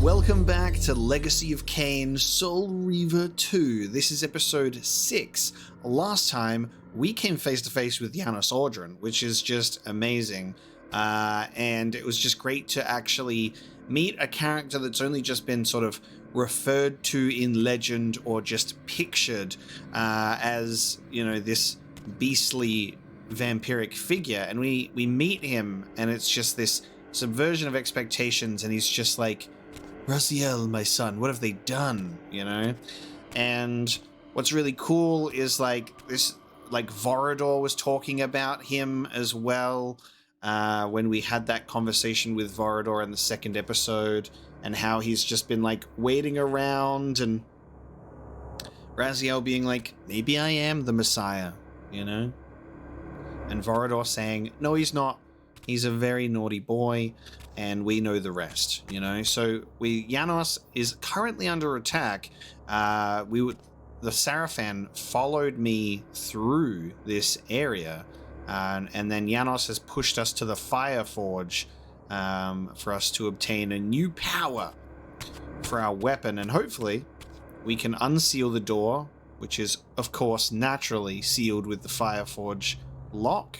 Welcome back to Legacy of Kain Soul Reaver 2. This is episode 6. Last time, we came face to face with Janos, which is just amazing. And it was just great to actually meet a character that's only just been sort of referred to in legend or just pictured as, you know, this beastly vampiric figure. And we meet him, and it's just this subversion of expectations, and he's just like, Raziel, my son, what have they done, you know? And what's really cool is Vorador was talking about him as well when we had that conversation with Vorador in the second episode, and how he's just been like waiting around, and Raziel being like, maybe I am the Messiah, you know? And Vorador saying, no, he's not. He's a very naughty boy, and we know the rest, you know? So Janos is currently under attack. The Sarapan followed me through this area, and then Janos has pushed us to the Fire Forge for us to obtain a new power for our weapon, and hopefully we can unseal the door, which is, of course, naturally sealed with the Fire Forge lock.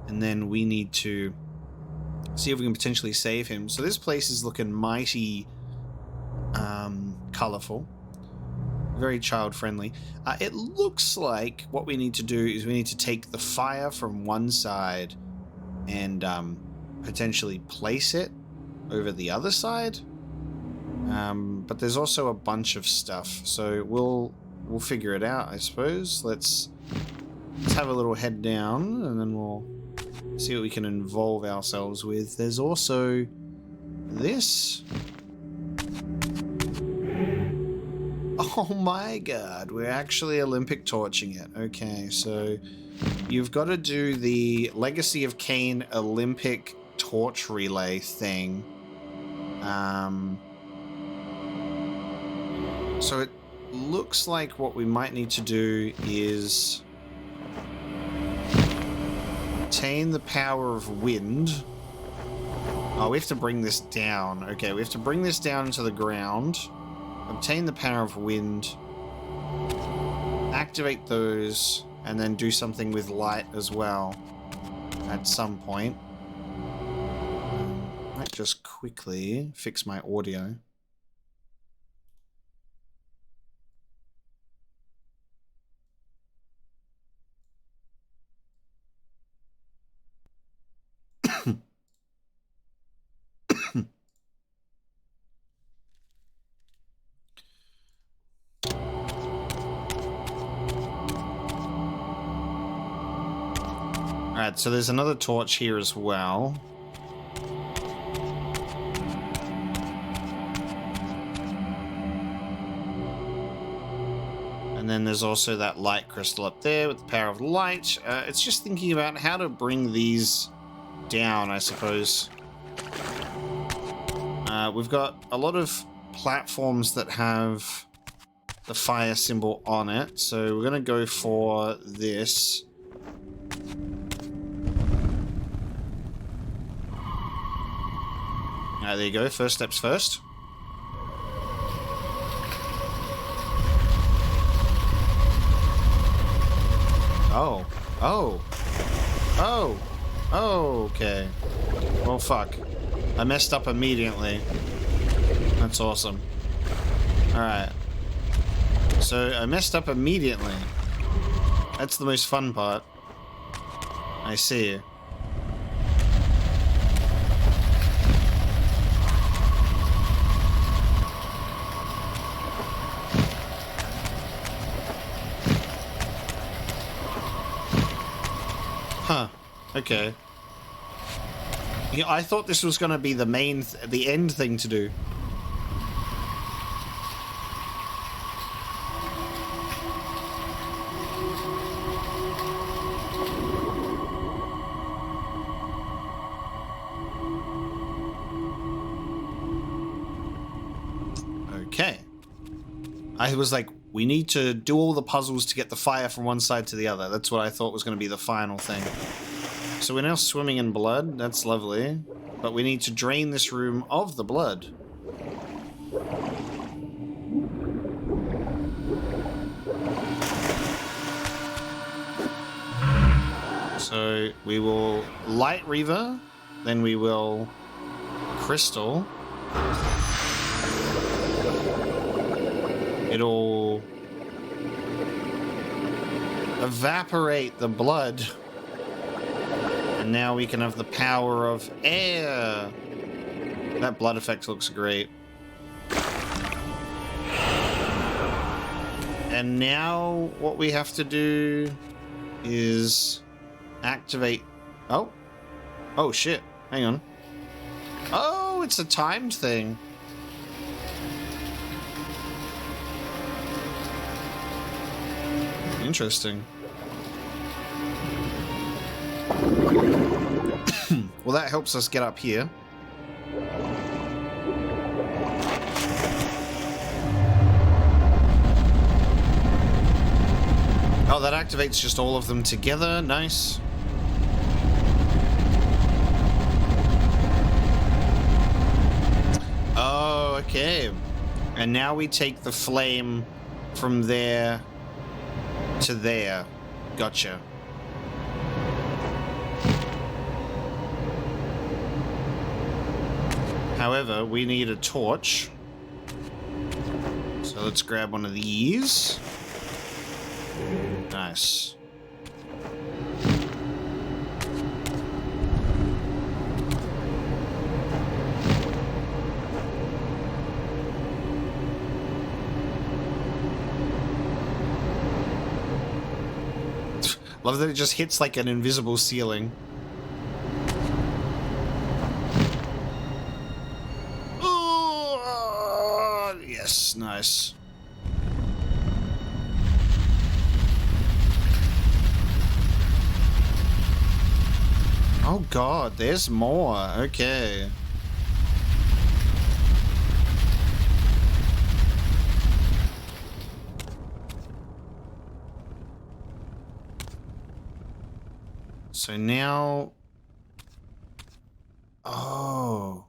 And then we need to see if we can potentially save him. So this place is looking mighty colorful, very child-friendly. It looks like what we need to do is we need to take the fire from one side and potentially place it over the other side. But there's also a bunch of stuff, so we'll figure it out, I suppose. Let's have a little head down, and then we'll see what we can involve ourselves with. There's also this. Oh my god, we're actually Olympic torching it. Okay, so you've got to do the Legacy of Kain Olympic torch relay thing. So it looks like what we might need to do is obtain the power of wind. Oh, we have to bring this down. Okay, we have to bring this down to the ground. Obtain the power of wind. Activate those, and then do something with light as well at some point. Might just quickly fix my audio. Alright, so there's another torch here as well. And then there's also that light crystal up there with the power of light. It's just thinking about how to bring these down, I suppose. We've got a lot of platforms that have the fire symbol on it, so we're going to go for this. There you go, first steps first. Oh. Okay. Well, fuck. I messed up immediately. That's awesome. Alright. So, I messed up immediately. That's the most fun part. I see. Huh. Okay. Yeah, I thought this was going to be the the end thing to do. Okay. I was like, we need to do all the puzzles to get the fire from one side to the other. That's what I thought was going to be the final thing. So we're now swimming in blood. That's lovely. But we need to drain this room of the blood. So we will light Reaver, then we will crystal. It'll evaporate the blood. And now we can have the power of air. That blood effect looks great. And now what we have to do is activate... Oh. Oh, shit. Hang on. Oh, it's a timed thing. Interesting. Well, that helps us get up here. Oh, that activates just all of them together. Nice. Oh, okay. And now we take the flame from there to there. Gotcha. However, we need a torch. So let's grab one of these. Nice. Love that it just hits like an invisible ceiling. Oh, yes, nice. Oh god, there's more. Okay. So now... Oh.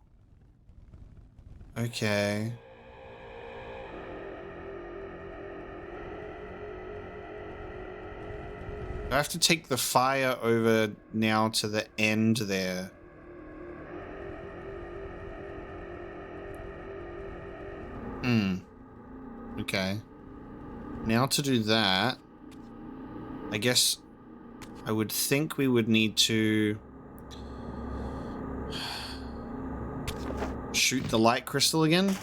Okay. I have to take the fire over now to the end there. Okay. Now to do that, I guess I would think we would need to shoot the light crystal again.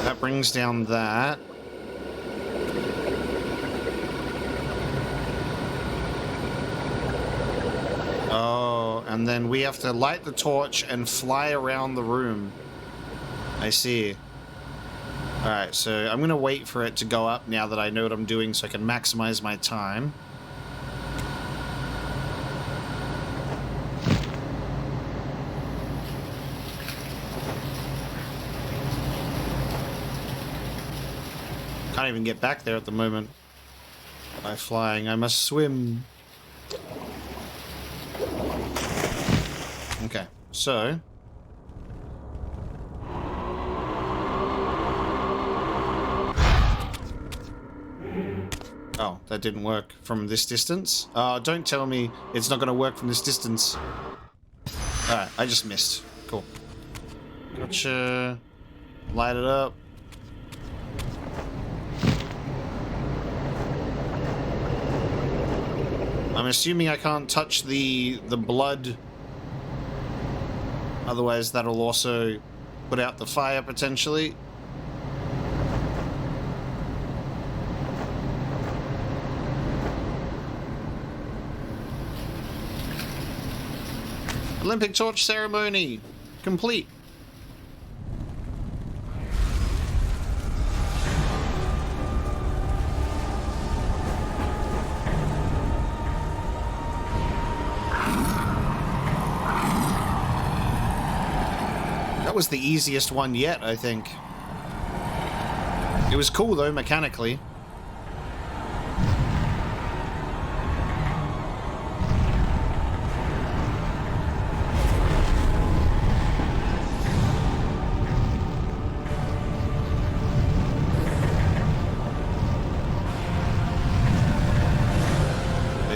That brings down that. Oh, and then we have to light the torch and fly around the room. I see. Alright, so I'm going to wait for it to go up now that I know what I'm doing so I can maximize my time. Can't even get back there at the moment by flying. I must swim. Okay, so... Oh, that didn't work from this distance? Don't tell me it's not going to work from this distance. Alright, I just missed. Cool. Gotcha. Light it up. I'm assuming I can't touch the blood. Otherwise, that'll also put out the fire, potentially. Olympic torch ceremony complete. That was the easiest one yet, I think. It was cool though, mechanically.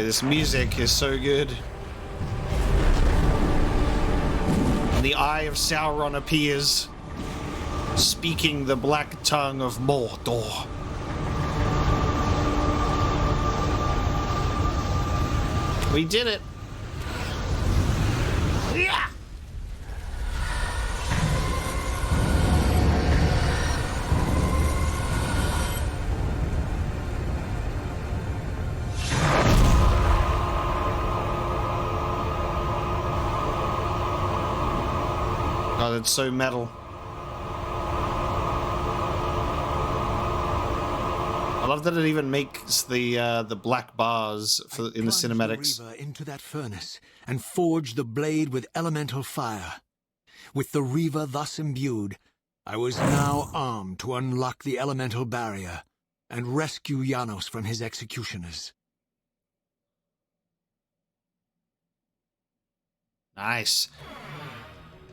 this music is so good. And the Eye of Sauron appears, speaking the black tongue of Mordor. We did it. Yeah. Oh, that's so metal. I love that it even makes the black bars in the cinematics. The Reaver into that furnace and forged the blade with elemental fire. With the Reaver thus imbued, I was now armed to unlock the elemental barrier and rescue Janos from his executioners. Nice.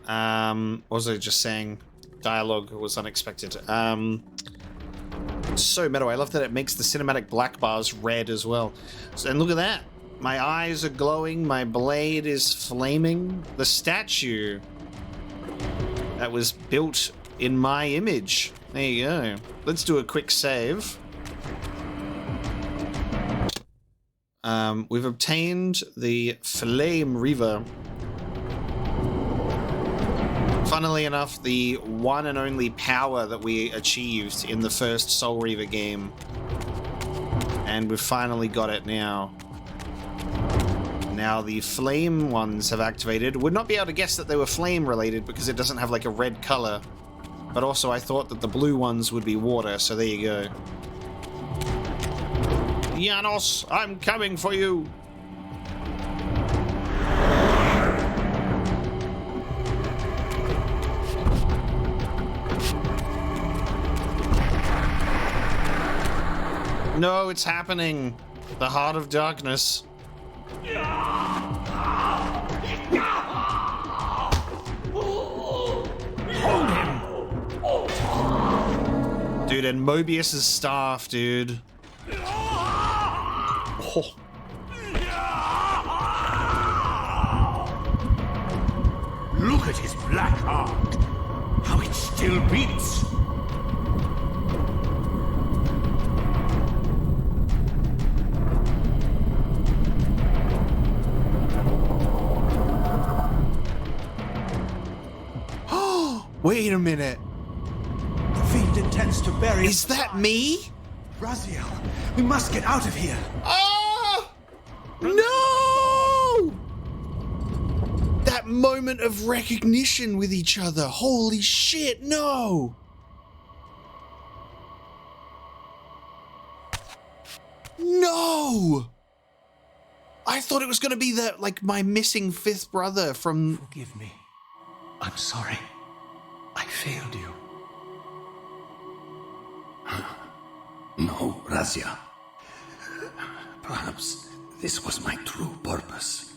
What was I just saying? Dialogue was unexpected. So metal. I love that it makes the cinematic black bars red as well. So, and look at that. My eyes are glowing. My blade is flaming. The statue that was built in my image. There you go. Let's do a quick save. We've obtained the Flame Reaver. Funnily enough, the one and only power that we achieved in the first Soul Reaver game. And we've finally got it now. Now the flame ones have activated. Would not be able to guess that they were flame related because it doesn't have like a red color. But also I thought that the blue ones would be water, so there you go. Janos, I'm coming for you! No, it's happening. The Heart of Darkness. Hold him! Dude, and Mobius's staff, dude. Oh. Look at his black heart. How it still beats. Wait a minute. The fiend intends to bury Is that me? Raziel, we must get out of here. Oh! No! That moment of recognition with each other. Holy shit, no! No! I thought it was going to be that, like, my missing fifth brother from... Forgive me. I'm sorry. I failed you. No, Razia. Perhaps this was my true purpose.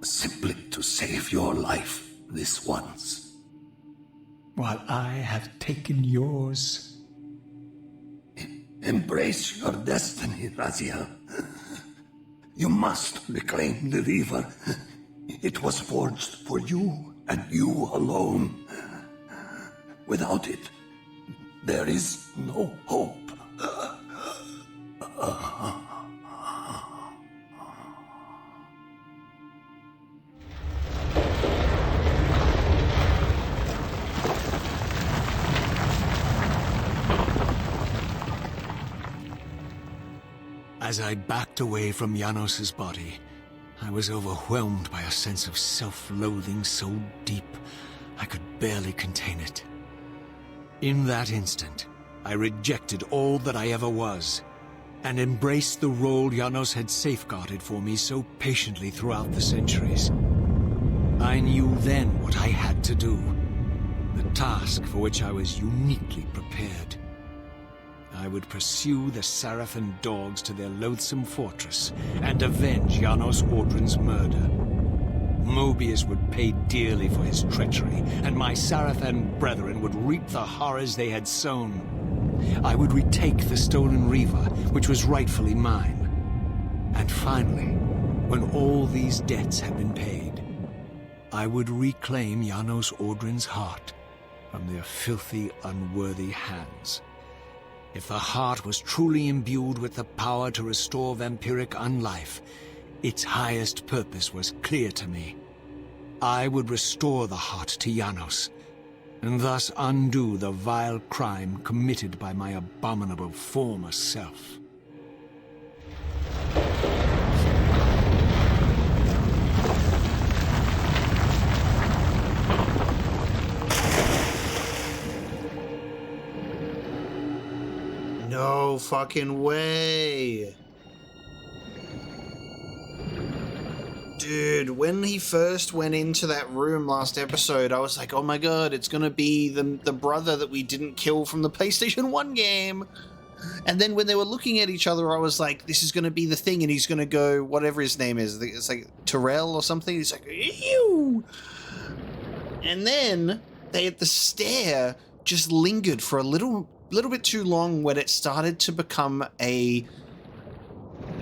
Simply to save your life this once. While I have taken yours. Embrace your destiny, Razia. You must reclaim the Reaver. It was forged for you and you alone. Without it, there is no hope. As I backed away from Janos' body, I was overwhelmed by a sense of self-loathing so deep I could barely contain it. In that instant, I rejected all that I ever was, and embraced the role Janos had safeguarded for me so patiently throughout the centuries. I knew then what I had to do, the task for which I was uniquely prepared. I would pursue the Sarapan dogs to their loathsome fortress and avenge Janos Audrin's murder. Mobius would pay dearly for his treachery, and my Sarapan brethren would reap the horrors they had sown. I would retake the stolen Reaver, which was rightfully mine. And finally, when all these debts had been paid, I would reclaim Janos Audrin's heart from their filthy, unworthy hands. If the heart was truly imbued with the power to restore vampiric unlife, its highest purpose was clear to me. I would restore the heart to Janos, and thus undo the vile crime committed by my abominable former self. No fucking way. Dude, when he first went into that room last episode, I was like, oh my god, it's gonna be the brother that we didn't kill from the PlayStation 1 game. And then when they were looking at each other, I was like, this is gonna be the thing, and he's gonna go, whatever his name is, it's like Terrell or something, he's like, ew! And then the stare just lingered for a little bit too long when it started to become a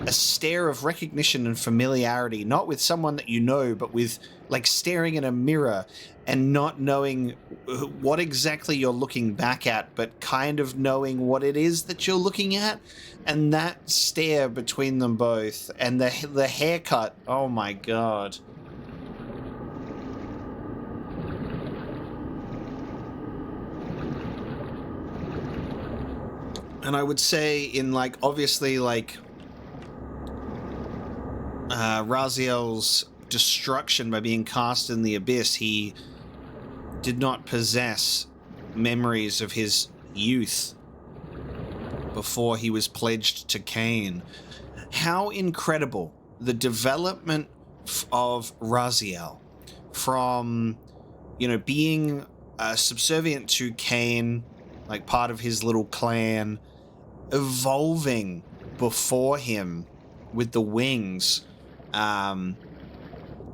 stare of recognition and familiarity, not with someone that you know, but with like staring in a mirror and not knowing what exactly you're looking back at, but kind of knowing what it is that you're looking at. And that stare between them both and the haircut, oh my god. And I would say in like, obviously like Raziel's destruction by being cast in the abyss, he did not possess memories of his youth before he was pledged to Cain. How incredible the development of Raziel from, you know, being subservient to Cain, like part of his little clan, evolving before him with the wings,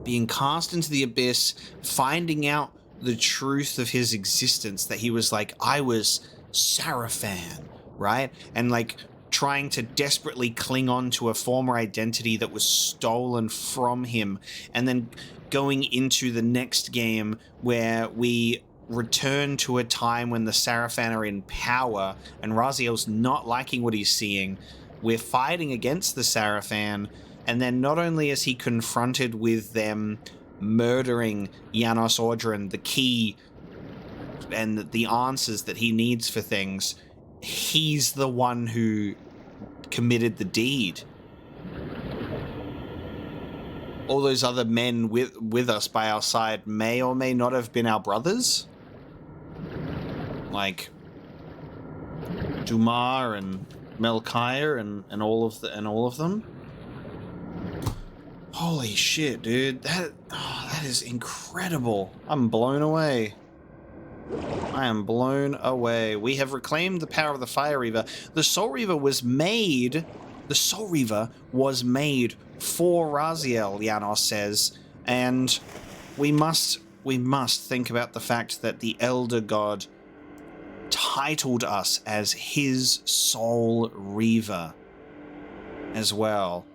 being cast into the abyss, finding out the truth of his existence, that he was like, I was Sarapan, right? And like trying to desperately cling on to a former identity that was stolen from him, and then going into the next game where we return to a time when the Sarapan are in power and Raziel's not liking what he's seeing. We're fighting against the Sarapan, and then not only is he confronted with them murdering Janos Audrin, the key and the answers that he needs for things, he's the one who committed the deed. All those other men with us by our side may or may not have been our brothers. Like Dumar and Melchior and all of them. Holy shit, dude. That is incredible. I'm blown away. I am blown away. We have reclaimed the power of the Fire Reaver. The Soul Reaver was made for Raziel, Janos says, and we must think about the fact that the Elder God titled us as his Soul Reaver as well.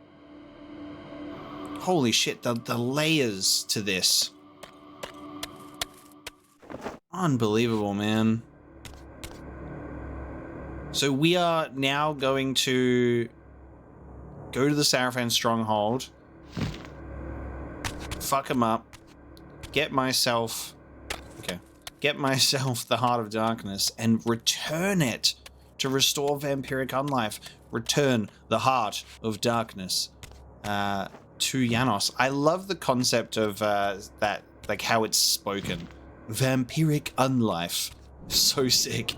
Holy shit, the layers to this. Unbelievable, man. So we are now going to go to the Sarapan stronghold, fuck him up, get myself the Heart of Darkness and return it to restore vampiric unlife. Return the Heart of Darkness to Janos. I love the concept of that, like how it's spoken. Vampiric unlife. So sick.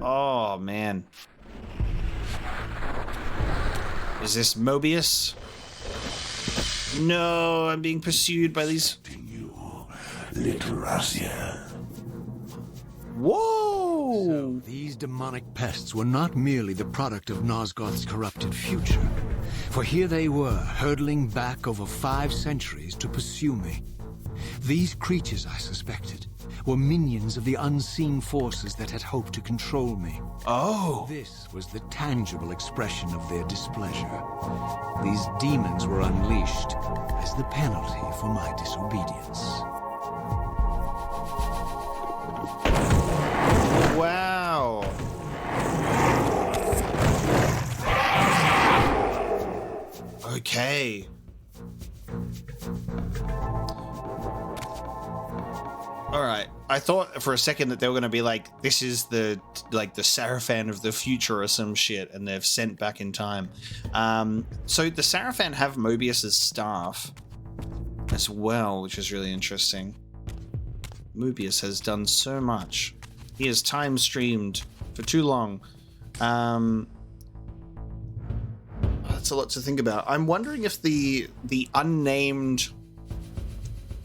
Oh, man. Is this Mobius? No, I'm being pursued by these... Little Raziel. Whoa! So these demonic pests were not merely the product of Nosgoth's corrupted future, for here they were, hurtling back over 5 centuries to pursue me. These creatures, I suspected, were minions of the unseen forces that had hoped to control me. Oh. This was the tangible expression of their displeasure. These demons were unleashed as the penalty for my disobedience. Wow. Okay. All right. I thought for a second that they were going to be like, this is the Sarapan of the future or some shit, and they've sent back in time. So the Sarapan have Mobius's staff as well, which is really interesting. Mobius has done so much. He has time streamed for too long. That's a lot to think about. I'm wondering if the unnamed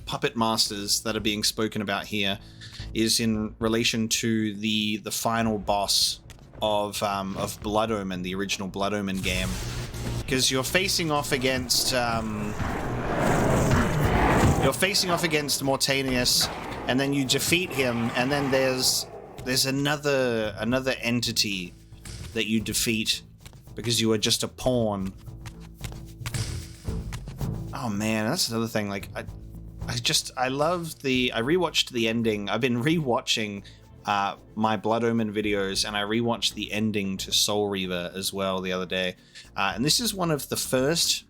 puppet masters that are being spoken about here is in relation to the final boss of Blood Omen, the original Blood Omen game, because you're facing off against Mortanius, and then you defeat him, and then there's another entity that you defeat because you are just a pawn. Oh man, that's another thing. Like I rewatched the ending. I've been rewatching my Blood Omen videos, and I rewatched the ending to Soul Reaver as well the other day. And this is one of the first,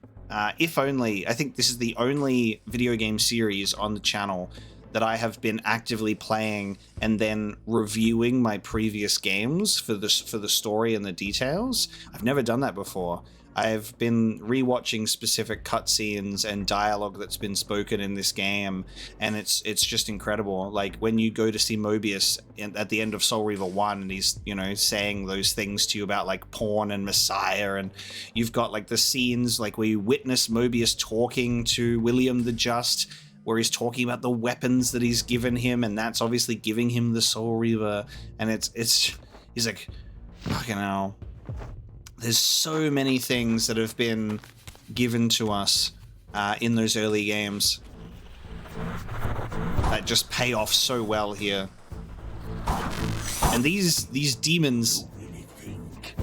if only, I think this is the only video game series on the channel that I have been actively playing and then reviewing my previous games for the story and the details. I've never done that before. I've been rewatching specific cutscenes and dialogue that's been spoken in this game, and it's just incredible. Like when you go to see Mobius at the end of Soul Reaver 1, and he's, you know, saying those things to you about like Pawn and Messiah, and you've got like the scenes like where you witness Mobius talking to William the Just, where he's talking about the weapons that he's given him, and that's obviously giving him the Soul Reaver, and he's like, fucking hell. There's so many things that have been given to us in those early games that just pay off so well here. And these demons... You really think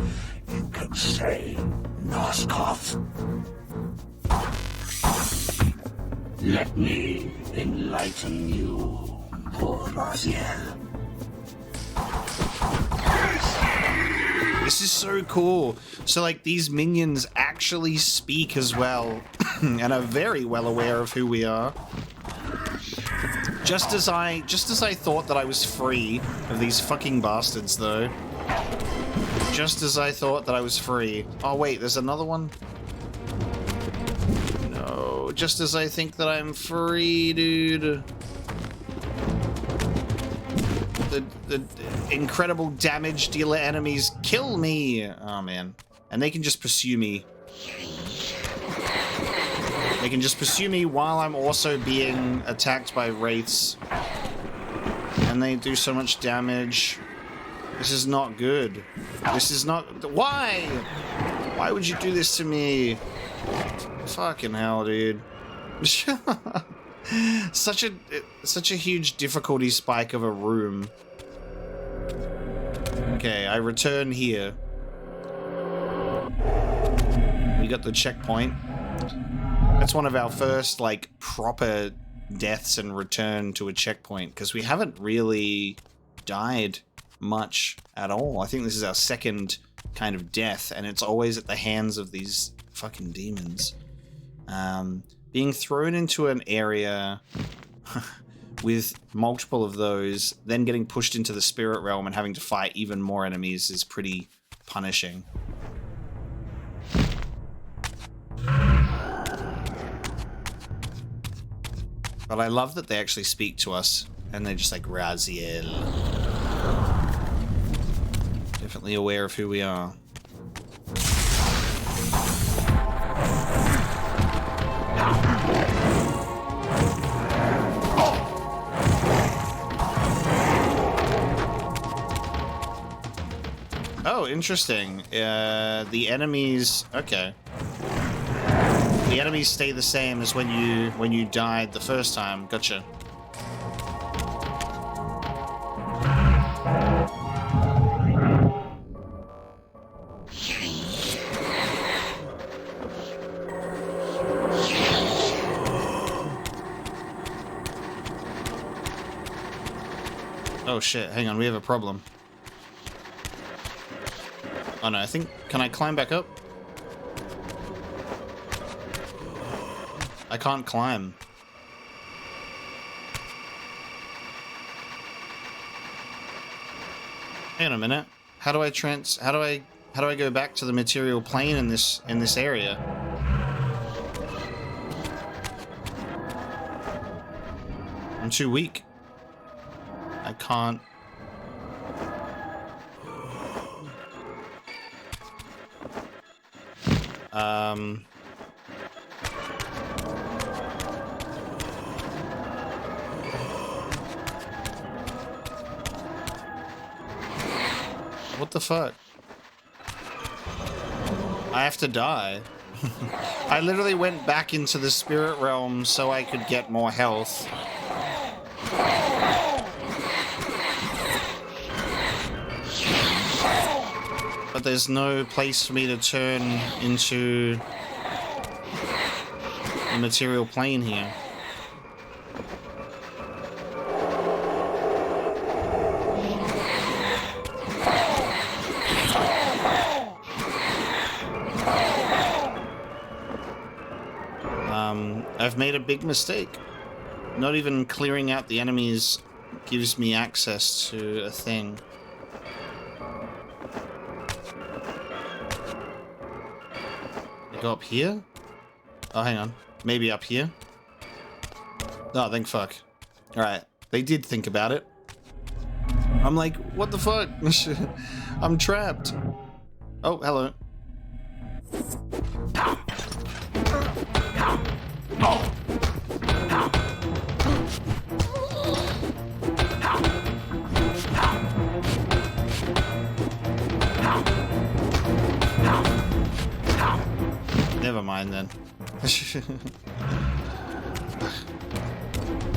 you can say Noskov? Let me enlighten you, poor Raziel. This is so cool. So like these minions actually speak as well and are very well aware of who we are. Just as I thought that I was free of these fucking bastards though. Just as I thought that I was free. Oh wait, there's another one? No, just as I think that I'm free, dude. The incredible damage dealer enemies kill me. Oh man. And they can just pursue me. They can just pursue me while I'm also being attacked by wraiths. And they do so much damage. This is not good. This is not... Why? Why would you do this to me? Fucking hell, dude. Such a huge difficulty spike of a room. Okay, I return here. We got the checkpoint. That's one of our first, like, proper deaths and return to a checkpoint, because we haven't really died much at all. I think this is our second kind of death, and it's always at the hands of these fucking demons. Being thrown into an area with multiple of those, then getting pushed into the spirit realm and having to fight even more enemies is pretty punishing. But I love that they actually speak to us, and they're just like, Raziel. Definitely aware of who we are. Oh, interesting. The enemies... Okay. The enemies stay the same as when you died the first time. Gotcha. Oh shit, hang on, we have a problem. Oh no, I think... Can I climb back up? I can't climb. Hang on a minute. How do I go back to the material plane in this area? I'm too weak. I can't. What the fuck? I have to die. I literally went back into the spirit realm so I could get more health. But there's no place for me to turn into the material plane here. I've made a big mistake. Not even clearing out the enemies gives me access to a thing. Go up here? Oh, hang on. Maybe up here? Oh, thank fuck. Alright. They did think about it. I'm like, what the fuck? I'm trapped. Oh, hello. Never mind then.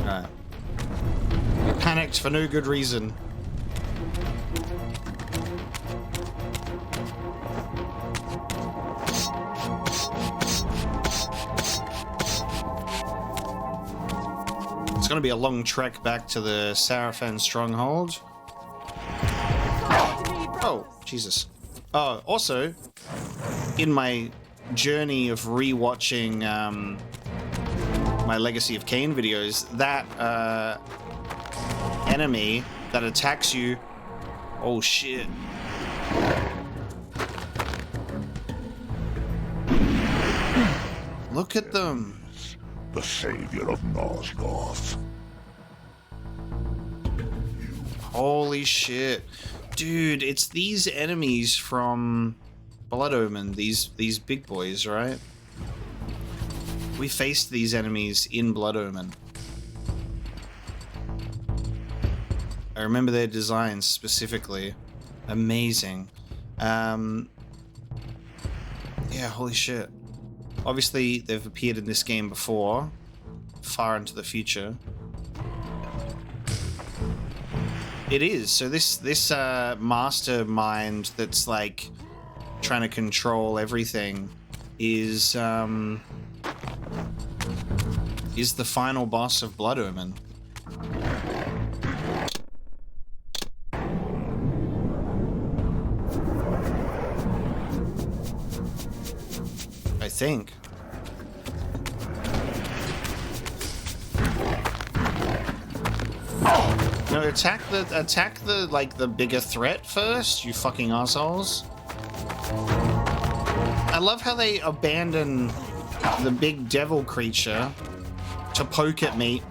Alright. Panicked for no good reason. It's gonna be a long trek back to the Sarapan stronghold. Oh, Jesus. Oh, also, in my journey of rewatching my Legacy of Kain videos, that enemy that attacks you, oh shit, look at them. The savior of Nosgoth. Holy shit, dude, it's these enemies from Blood Omen, these big boys, right? We faced these enemies in Blood Omen. I remember their designs specifically. Amazing. Yeah, holy shit. Obviously, they've appeared in this game before, far into the future. It is. So this mastermind that's like trying to control everything is the final boss of Blood Omen. I think. No, attack the like the bigger threat first, you fucking assholes. I love how they abandon the big devil creature to poke at me.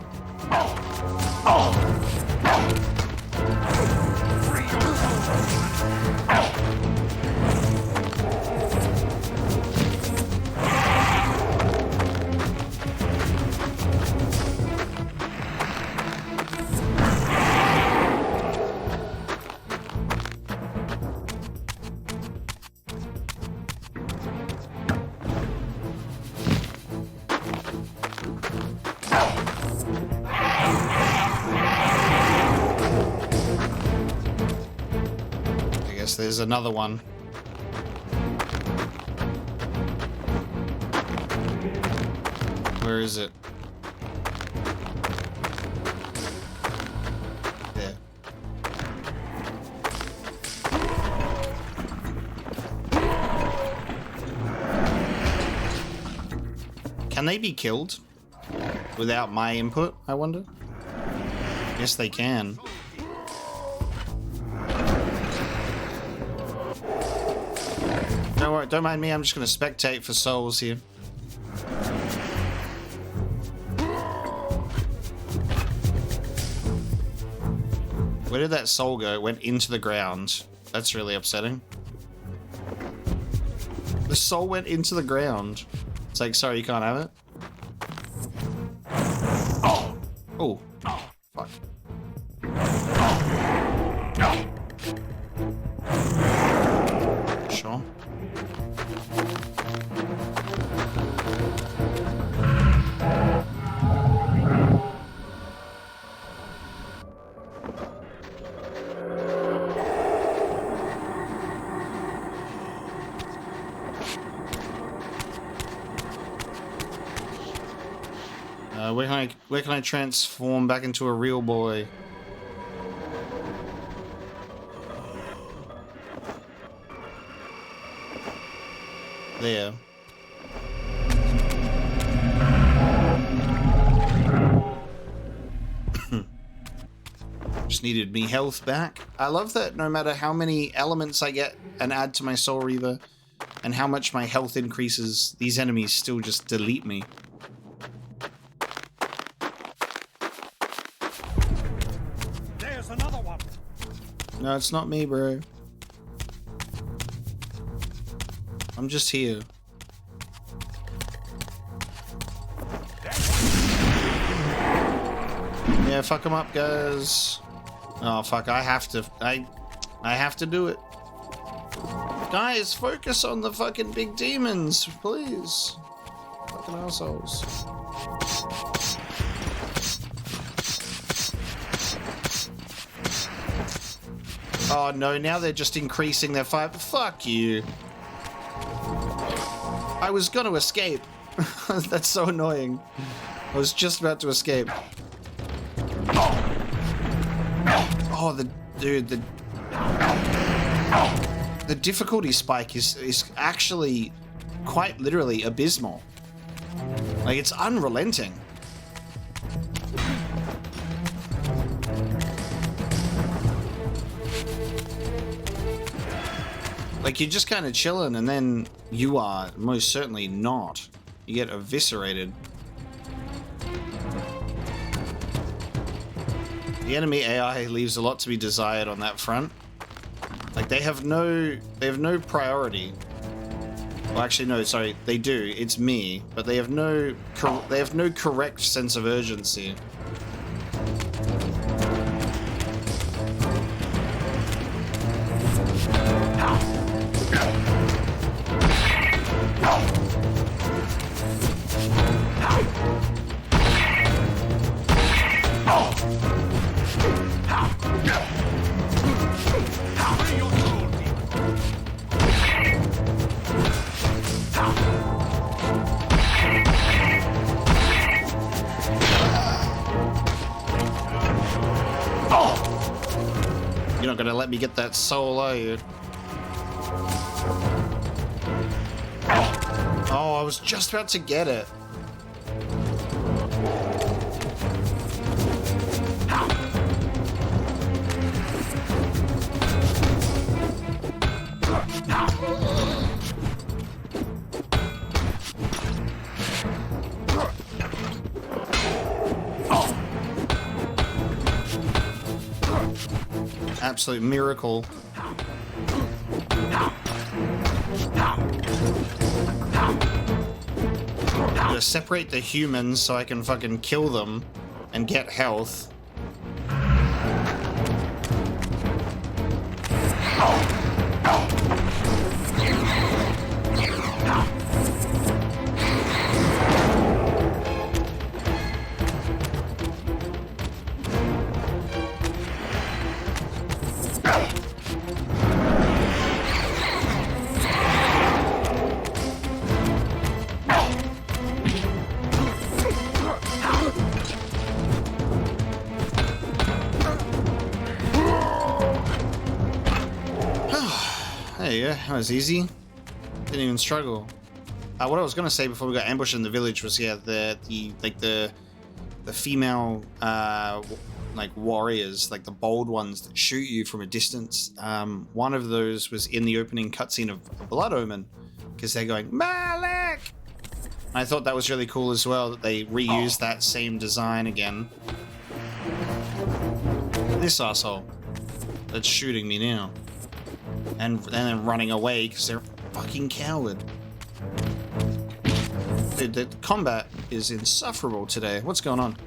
I guess there's another one. Where is it? There. Can they be killed without my input, I wonder? Yes, they can. Don't worry, don't mind me, I'm just gonna spectate for souls here. Where did that soul go? It went into the ground. That's really upsetting. The soul went into the ground. It's like, sorry, you can't have it. Oh. Fuck. Sure. Where can I transform back into a real boy? There. Just needed me health back. I love that no matter how many elements I get and add to my Soul Reaver and how much my health increases, these enemies still just delete me. No, it's not me, bro. I'm just here. Yeah, fuck them up, guys. Oh, fuck, I have to do it. Guys, focus on the fucking big demons, please. Fucking assholes. Oh no, now they're just increasing their fire. Fuck you. I was gonna escape. That's so annoying. I was just about to escape. Oh, the difficulty spike is actually quite literally abysmal. Like, it's unrelenting. Like, you're just kind of chilling, and then you are most certainly not. You get eviscerated. The enemy AI leaves a lot to be desired on that front. Like, they have no priority. Well, actually, no, sorry, they do. It's me, but they have no correct sense of urgency. You're not gonna let me get that soul, are you? Oh, I was just about to get it. Absolute miracle. I'm gonna separate the humans so I can fucking kill them and get health. There you go. That was easy. Didn't even struggle. What I was gonna say before we got ambushed in the village was, yeah, the female like warriors, like the bold ones that shoot you from a distance. One of those was in the opening cutscene of Blood Omen, because they're going Malik. I thought that was really cool as well, that they reused that same design again. This asshole that's shooting me now, and then running away because they're a fucking coward. Dude, the combat is insufferable today. What's going on?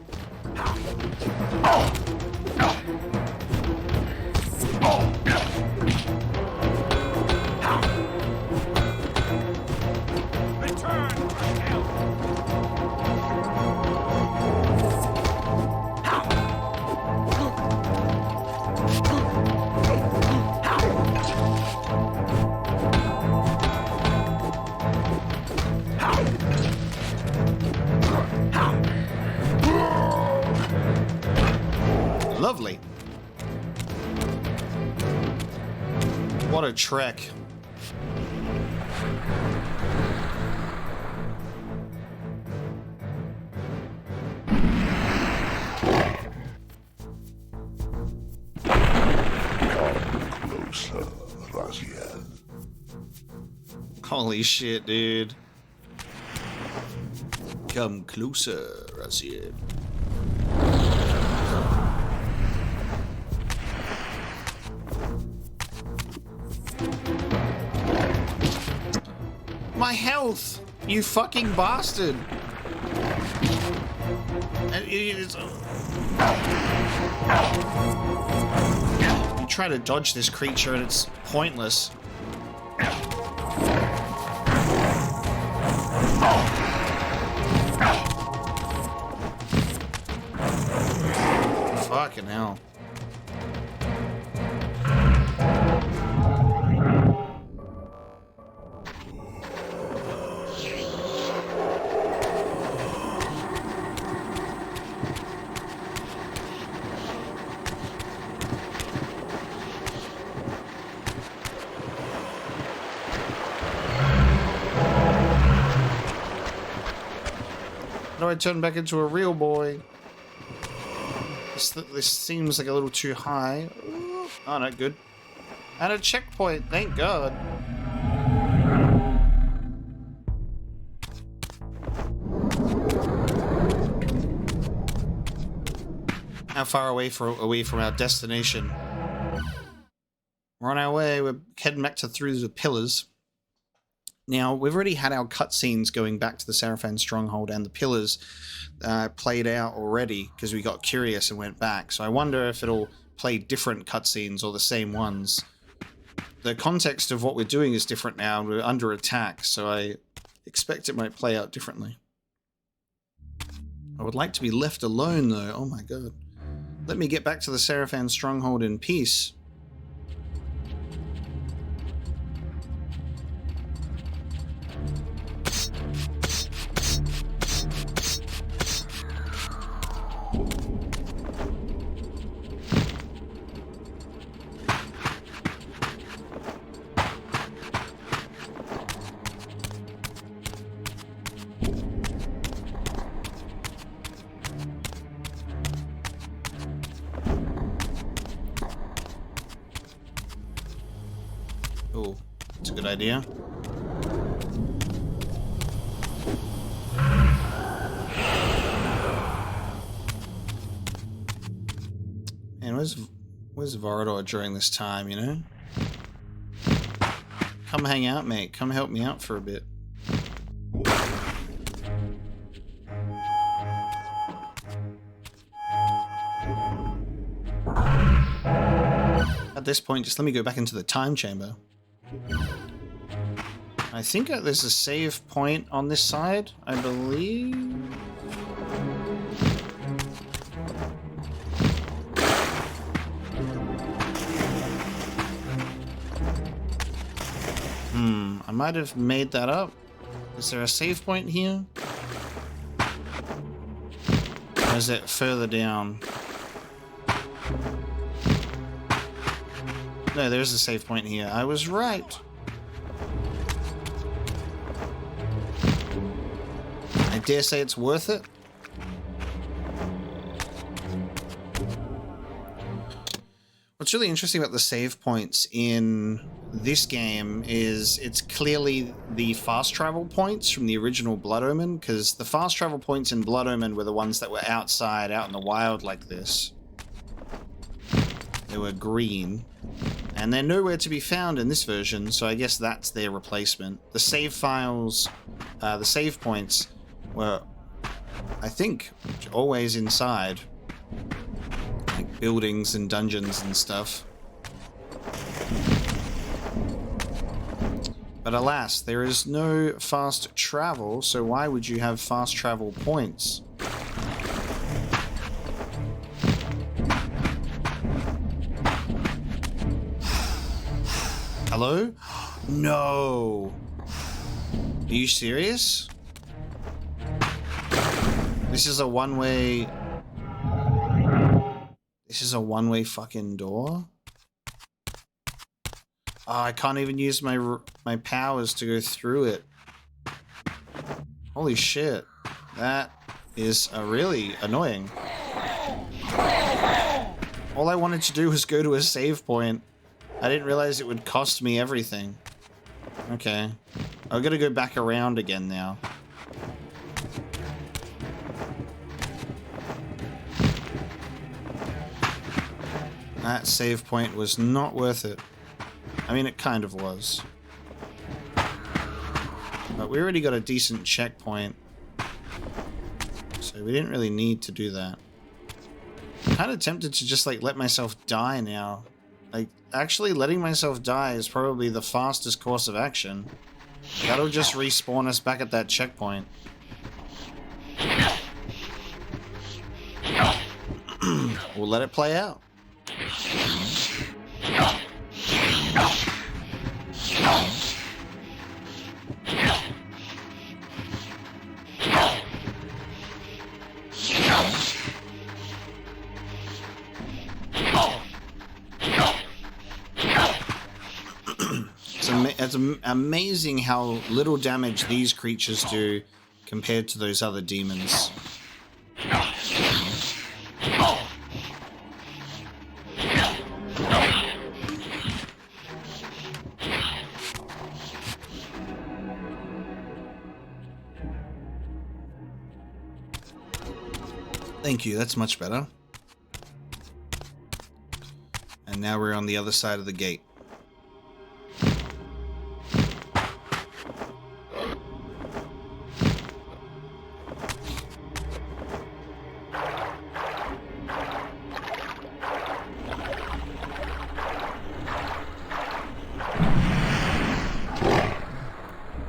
Lovely. What a trek. Closer, Raziel. Holy shit, dude. Come closer, Raziel. My health, you fucking bastard. And you try to dodge this creature and it's pointless. Fucking hell. How do I turn back into a real boy? This seems like a little too high. Oh, no, good. And a checkpoint, thank God. How far away from our destination? We're on our way. We're heading back through the pillars. Now, we've already had our cutscenes going back to the Sarapan stronghold and the pillars played out already because we got curious and went back. So I wonder if it'll play different cutscenes or the same ones. The context of what we're doing is different now, and we're under attack, so I expect it might play out differently. I would like to be left alone, though. Oh my god. Let me get back to the Sarapan stronghold in peace. Oh, that's a good idea. And where's Vorador during this time, you know? Come hang out, mate. Come help me out for a bit. At this point, just let me go back into the time chamber. I think there's a save point on this side, I believe. I might have made that up. Is there a save point here? Or is it further down? No, there's a save point here. I was right. dare say it's worth it. What's really interesting about the save points in this game is it's clearly the fast travel points from the original Blood Omen, because the fast travel points in Blood Omen were the ones that were outside, out in the wild like this. They were green, and they're nowhere to be found in this version, so I guess that's their replacement. The save files, the save points were, I think, always inside. Like buildings and dungeons and stuff. But alas, there is no fast travel, so why would you have fast travel points? Hello? No. Are you serious? This is a one-way... This is a one-way fucking door? Oh, I can't even use my powers to go through it. Holy shit. That is really annoying. All I wanted to do was go to a save point. I didn't realize it would cost me everything. Okay. I've got to go back around again now. That save point was not worth it. I mean, it kind of was. But we already got a decent checkpoint. So we didn't really need to do that. I'm kind of tempted to just, like, let myself die now. Like, actually letting myself die is probably the fastest course of action. That'll just respawn us back at that checkpoint. We'll let it play out. It's amazing how little damage these creatures do compared to those other demons. Thank you, that's much better. And now we're on the other side of the gate.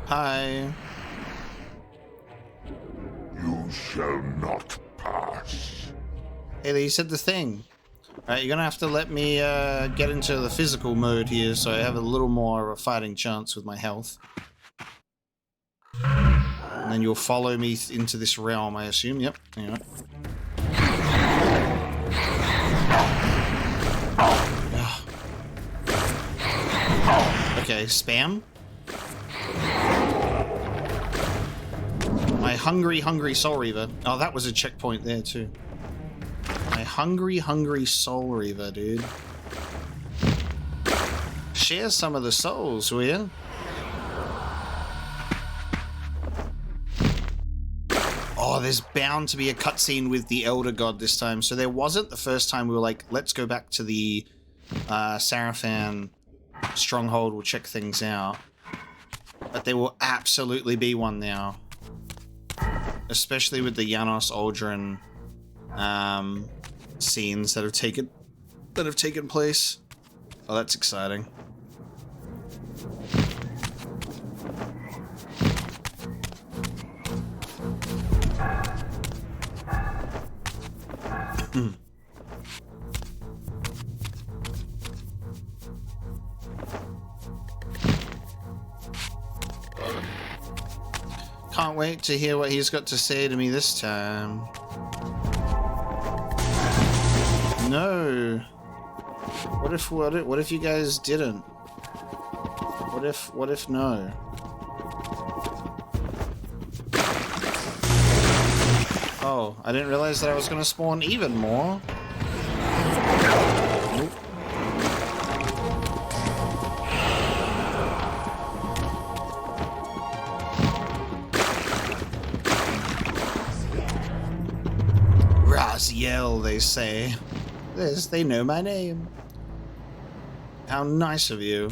Hi. You shall not pass. Hey, you said the thing. Alright, you're gonna have to let me get into the physical mode here so I have a little more of a fighting chance with my health. And then you'll follow me into this realm, I assume. Yep, anyway. Okay, spam. My hungry Soul Reaver. Oh, that was a checkpoint there too. My hungry Soul Reaver, dude. Share some of the souls, will you? Oh, there's bound to be a cutscene with the Elder God this time. So there wasn't the first time we were like, let's go back to the Sarapan stronghold, we'll check things out. But there will absolutely be one now. Especially with the Janos Aldrin scenes that have taken place. Oh, that's exciting. Can't wait to hear what he's got to say to me this time. No. What if you guys didn't? What if no? Oh, I didn't realize that I was going to spawn even more. Nope. Raziel, they say. Yes, they know my name. How nice of you.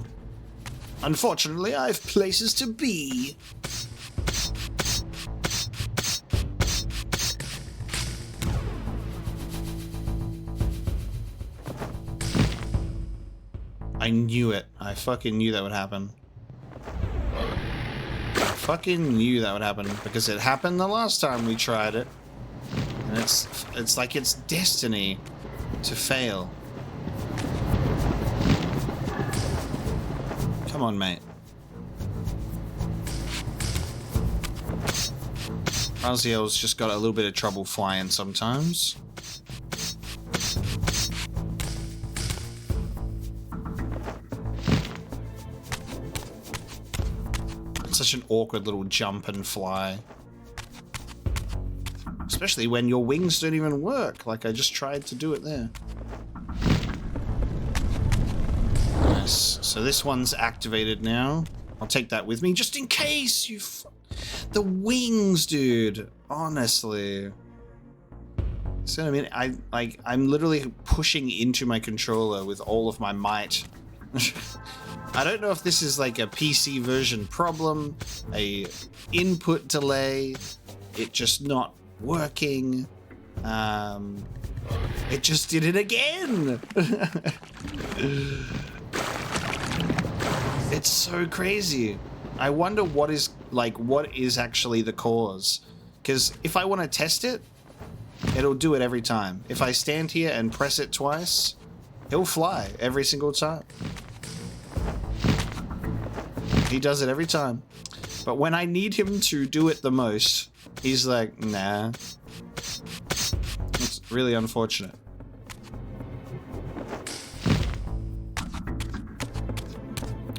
Unfortunately, I have places to be. I knew it. I fucking knew that would happen. I fucking knew that would happen because it happened the last time we tried it. And it's like it's destiny to fail. Come on, mate. Raziel's just got a little bit of trouble flying sometimes. Such an awkward little jump and fly. Especially when your wings don't even work, like I just tried to do it there. Nice. So this one's activated now. I'll take that with me just in case you... The wings, dude. Honestly. So I mean, I'm literally pushing into my controller with all of my might. I don't know if this is like a PC version problem, a input delay, it just not working. It just did it again. It's so crazy. I wonder what is actually the cause. Because if I want to test it, it'll do it every time. If I stand here and press it twice, he'll fly every single time. He does it every time. But when I need him to do it the most, he's like, nah. It's really unfortunate.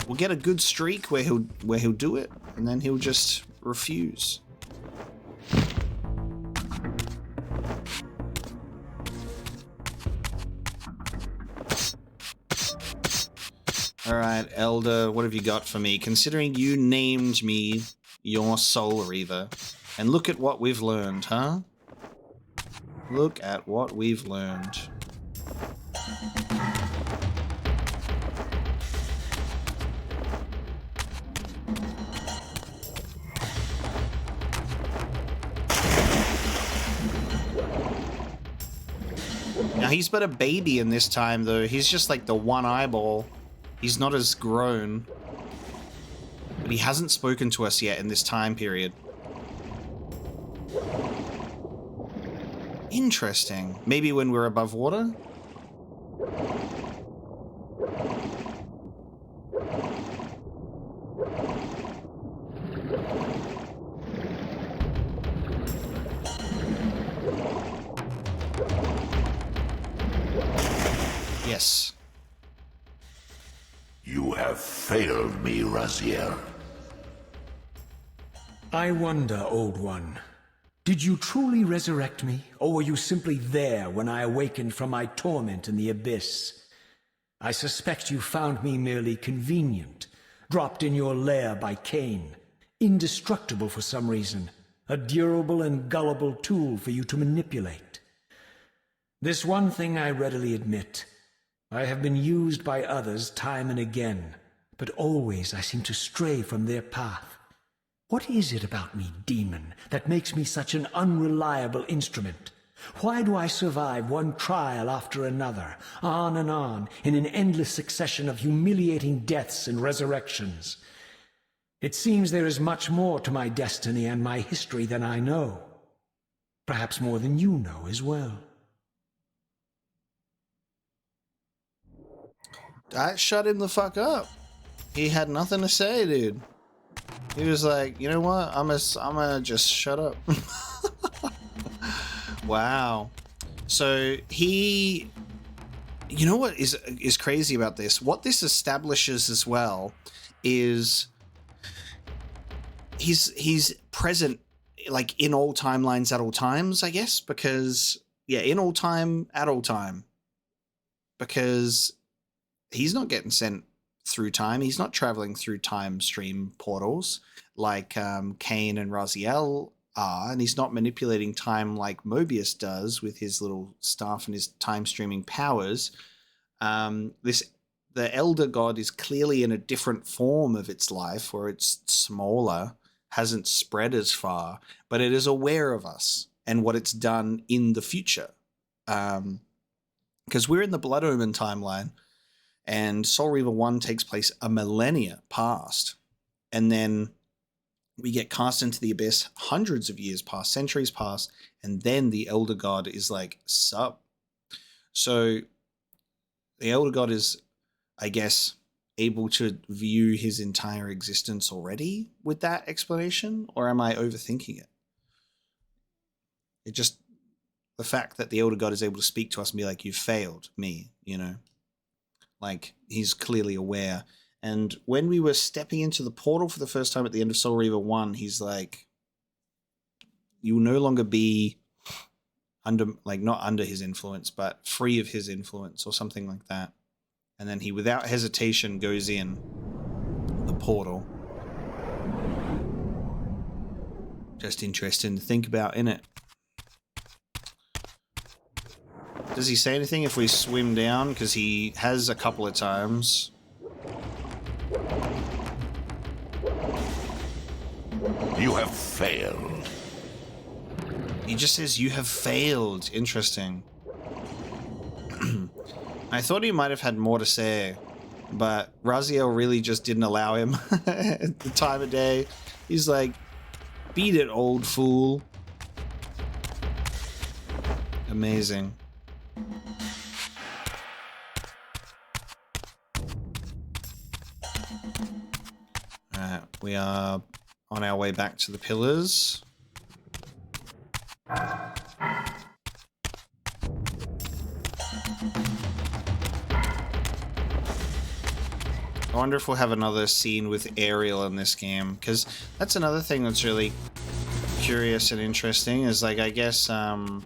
We'll get a good streak where he'll do it, and then he'll just refuse. Alright, Elder, what have you got for me? Considering you named me your Soul Reaver, and look at what we've learned, huh? Look at what we've learned. Now, he's but a baby in this time, though. He's just like the one eyeball. He's not as grown. But he hasn't spoken to us yet in this time period. Interesting. Maybe when we're above water? Yes. You have failed me, Raziel. I wonder, Old One. Did you truly resurrect me, or were you simply there when I awakened from my torment in the abyss? I suspect you found me merely convenient, dropped in your lair by Cain, indestructible for some reason, a durable and gullible tool for you to manipulate. This one thing I readily admit. I have been used by others time and again, but always I seem to stray from their path. What is it about me, demon, that makes me such an unreliable instrument? Why do I survive one trial after another, on and on, in an endless succession of humiliating deaths and resurrections? It seems there is much more to my destiny and my history than I know. Perhaps more than you know as well. I shut him the fuck up. He had nothing to say, dude. He was like, you know what? I'm gonna just shut up. Wow. So he, you know what is crazy about this? What this establishes as well is he's present like in all timelines at all times, I guess, because yeah, in all time at all time, because he's not getting sent through time. He's not traveling through time stream portals like Kane and Raziel are, and he's not manipulating time like Mobius does with his little staff and his time streaming powers. The Elder God is clearly in a different form of its life, where it's smaller, hasn't spread as far, but it is aware of us and what it's done in the future. Because we're in the Blood Omen timeline, and Soul Reaver 1 takes place a millennia past, and then we get cast into the abyss hundreds of years past, centuries past, and then the Elder God is like, sup. So the Elder God is, I guess, able to view his entire existence already with that explanation, or am I overthinking it? It just, the fact that the Elder God is able to speak to us and be like, you failed me, you know? Like, he's clearly aware. And when we were stepping into the portal for the first time at the end of Soul Reaver 1, he's like, you will no longer be under, like, not under his influence, but free of his influence or something like that. And then he, without hesitation, goes in the portal. Just interesting to think about, innit? Does he say anything if we swim down? Because he has a couple of times. You have failed. He just says, you have failed. Interesting. I thought he might have had more to say, but Raziel really just didn't allow him at the time of day. He's like, beat it, old fool. Amazing. Alright, we are on our way back to the pillars. I wonder if we'll have another scene with Ariel in this game, because that's another thing that's really curious and interesting, is like, I guess, the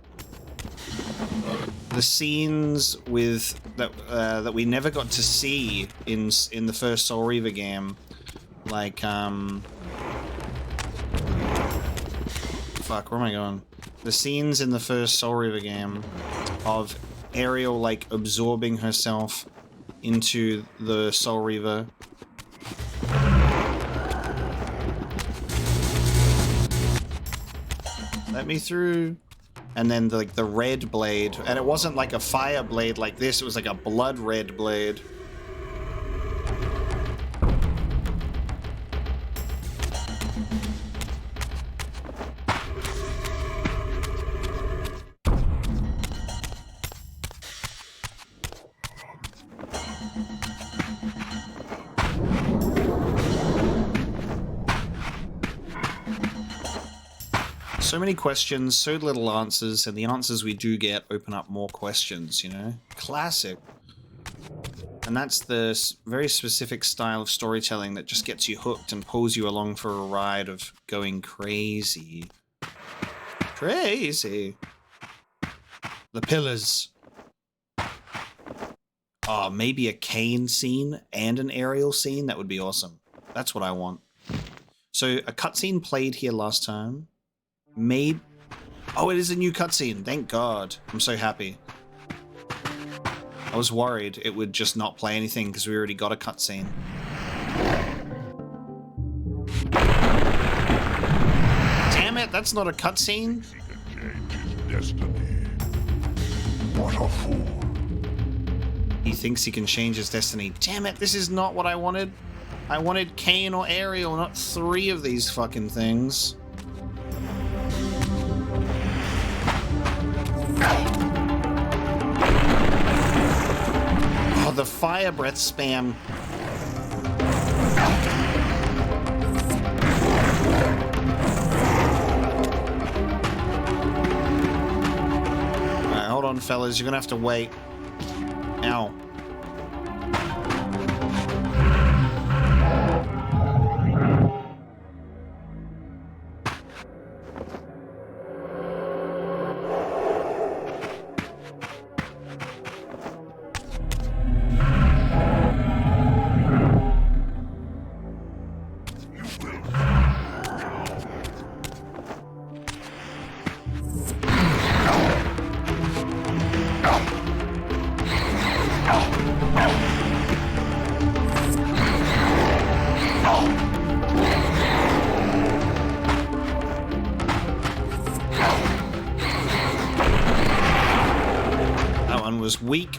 scenes with that we never got to see in the first Soul Reaver game, like, fuck, where am I going? The scenes in the first Soul Reaver game of Ariel, like, absorbing herself into the Soul Reaver. Let me through. And then the red blade, and it wasn't like a fire blade like this, it was like a blood red blade. So many questions, so little answers, and the answers we do get open up more questions, you know? Classic. And that's the very specific style of storytelling that just gets you hooked and pulls you along for a ride of going crazy. Crazy. The pillars. Oh, maybe a Kane scene and an Ariel scene? That would be awesome. That's what I want. So a cutscene played here last time. Made... Oh, it is a new cutscene. Thank God. I'm so happy. I was worried it would just not play anything because we already got a cutscene. Damn it, that's not a cutscene. What a fool. He thinks he can change his destiny. Damn it, this is not what I wanted. I wanted Kane or Ariel, not 3 of these fucking things. Oh, the fire breath spam. Alright, hold on, fellas. You're gonna have to wait. Ow. That one was weak.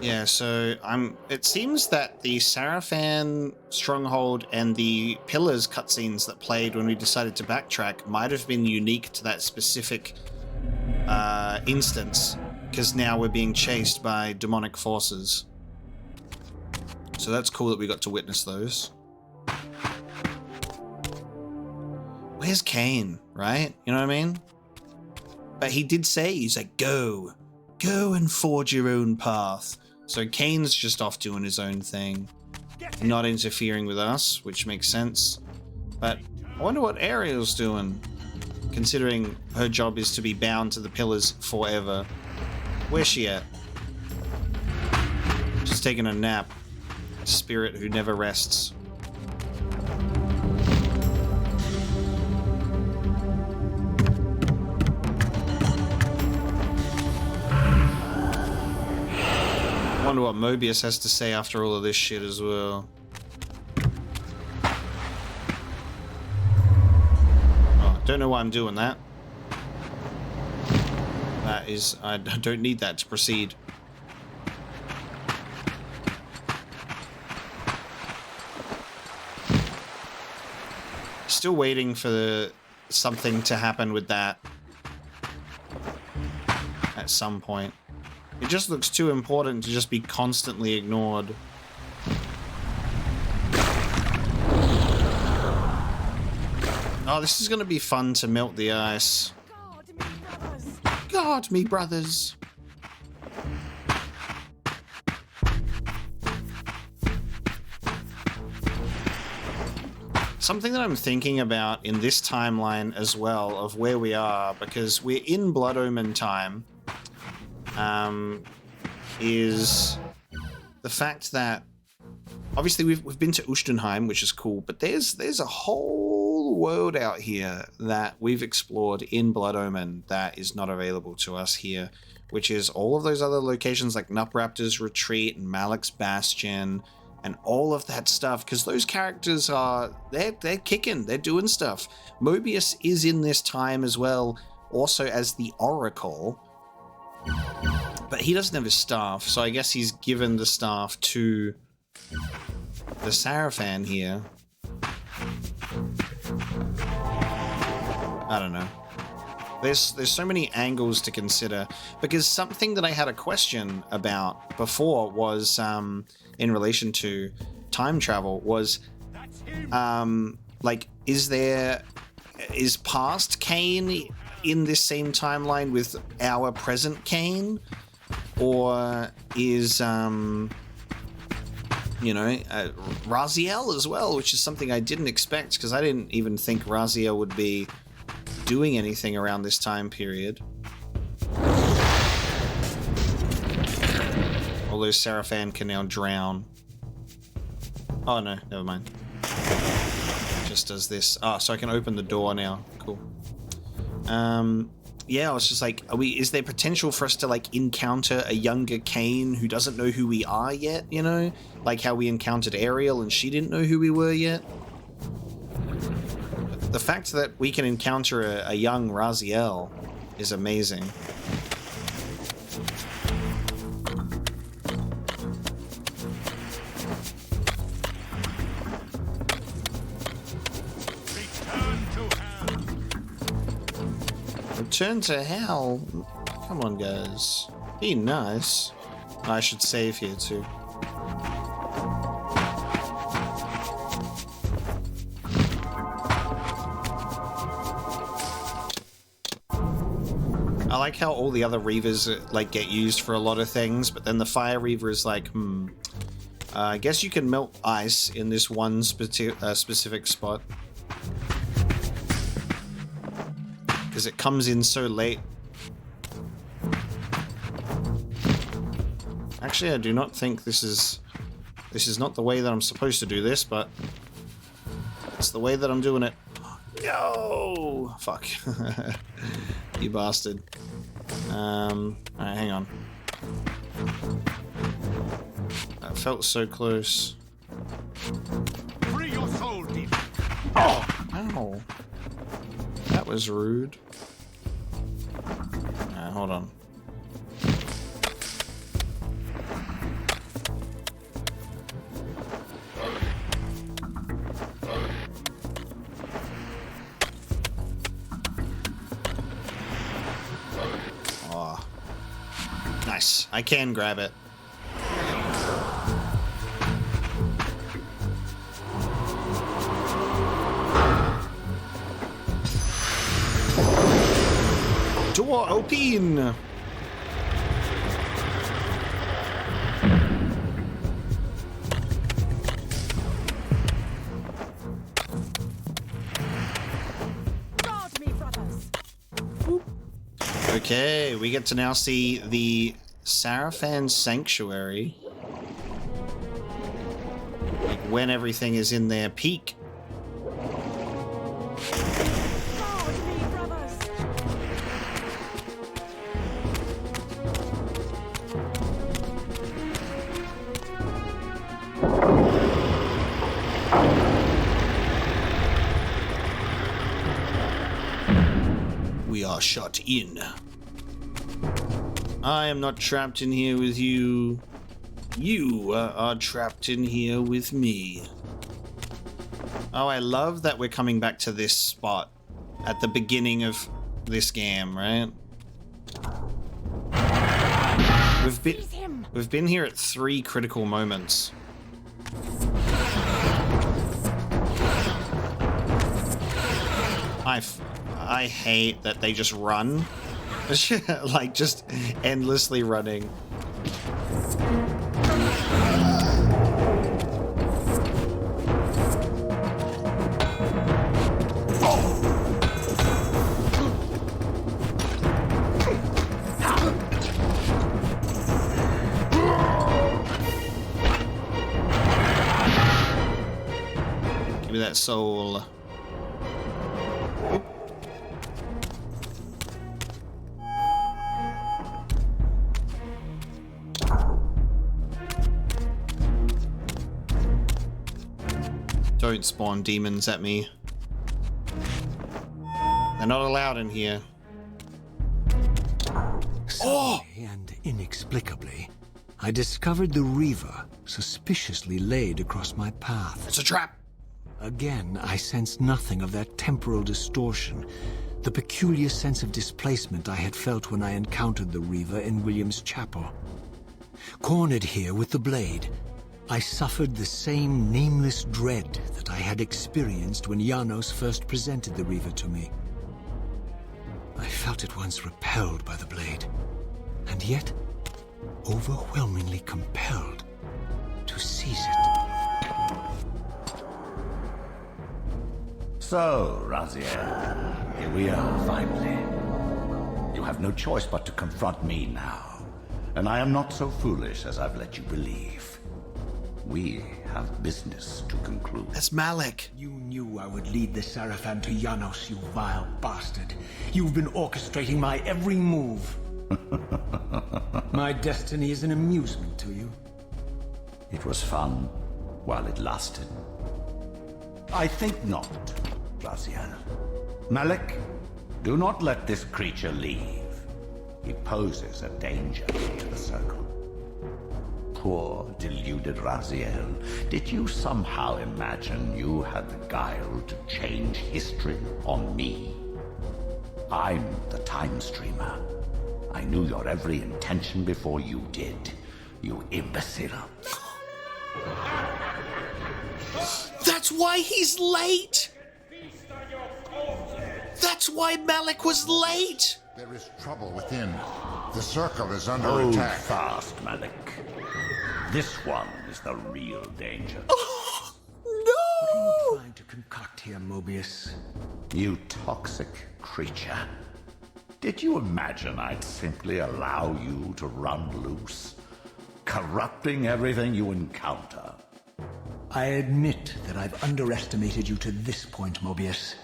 Yeah, so it seems that the Sarapan stronghold and the pillars cutscenes that played when we decided to backtrack might have been unique to that specific instance, because now we're being chased by demonic forces. So that's cool that we got to witness those. Where's Cain, right? You know what I mean? But he did say, he's like, go and forge your own path. So Cain's just off doing his own thing, not interfering with us, which makes sense. But I wonder what Ariel's doing, considering her job is to be bound to the pillars forever. Where's she at? She's taking a nap. Spirit who never rests. I wonder what Mobius has to say after all of this shit as well. Oh, don't know why I'm doing that. That is... I don't need that to proceed. Still waiting for something to happen with that at some point. It just looks too important to just be constantly ignored. Oh, this is going to be fun to melt the ice. Guard me, brothers. Something that I'm thinking about in this timeline as well of where we are, because we're in Blood Omen time, is the fact that obviously we've been to Ustenheim, which is cool, but there's a whole world out here that we've explored in Blood Omen that is not available to us here, which is all of those other locations like Nupraptor's Retreat and Malek's Bastion and all of that stuff, because those characters they're kicking, they're doing stuff. Mobius is in this time as well, also as the Oracle, but he doesn't have his staff, so I guess he's given the staff to the Sarapan here. I don't know. There's so many angles to consider, because something that I had a question about before was in relation to time travel was like, is past Cain in this same timeline with our present Cain, or is Raziel as well, which is something I didn't expect, because I didn't even think Raziel would be doing anything around this time period. Although Sarapan can now drown. Oh no, never mind. Just does this. Oh, so I can open the door now. Cool. Yeah, I was just like, is there potential for us to like encounter a younger Cain who doesn't know who we are yet, you know? Like how we encountered Ariel and she didn't know who we were yet. The fact that we can encounter a young Raziel is amazing. Return to hell? Come on, guys. Be nice. I should save here, too. I like how all the other Reavers like get used for a lot of things, but then the Fire Reaver is like, I guess you can melt ice in this one specific spot. Because it comes in so late. Actually, I do not think this is not the way that I'm supposed to do this, but it's the way that I'm doing it. No! No! Fuck. You bastard. Alright, hang on. That felt so close. Free your soul, demon. Oh! Ow. That was rude. Alright, hold on. Oh. Nice. I can grab it. Door open! Guard me, brothers. Okay, we get to now see the Sarapan Sanctuary. Like when everything is in their peak. Guard me, brothers. We are shut in. I am not trapped in here with you. You are trapped in here with me. Oh, I love that we're coming back to this spot at the beginning of this game, right? Seize him. We've been here at 3 critical moments. I hate that they just run. Like, just endlessly running. Give me that soul. Don't spawn demons at me. They're not allowed in here. Suddenly and inexplicably, I discovered the Reaver suspiciously laid across my path. It's a trap! Again, I sensed nothing of that temporal distortion, the peculiar sense of displacement I had felt when I encountered the Reaver in William's chapel. Cornered here with the blade, I suffered the same nameless dread that I had experienced when Janos first presented the Reaver to me. I felt at once repelled by the blade, and yet overwhelmingly compelled to seize it. So, Raziel, here we are, finally. You have no choice but to confront me now. And I am not so foolish as I've let you believe. We have business to conclude. That's Malik. You knew I would lead the Sarapan to Janos, you vile bastard. You've been orchestrating my every move. My destiny is an amusement to you. It was fun while it lasted. I think not, Raziel. Malik, do not let this creature leave. He poses a danger to the Circle. Poor, deluded Raziel. Did you somehow imagine you had the guile to change history on me? I'm the time streamer. I knew your every intention before you did, you imbecile. That's why he's late! That's why Malik was late! There is trouble within. The Circle is under Hold attack. fast, Malik. This one is the real danger. Oh, What are no! you trying to concoct here, Mobius? You toxic creature. Did you imagine I'd simply allow you to run loose, corrupting everything you encounter? I admit that I've underestimated you to this point, Mobius.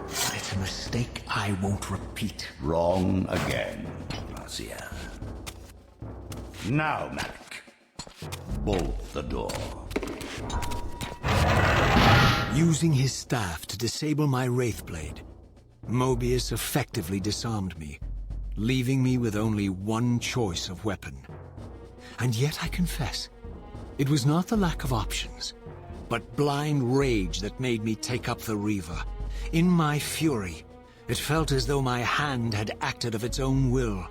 But it's a mistake I won't repeat. Wrong again, Raziel. Now, Malik, bolt the door. Using his staff to disable my Wraithblade, Mobius effectively disarmed me, leaving me with only one choice of weapon. And yet I confess, it was not the lack of options, but blind rage that made me take up the Reaver. In my fury, it felt as though my hand had acted of its own will.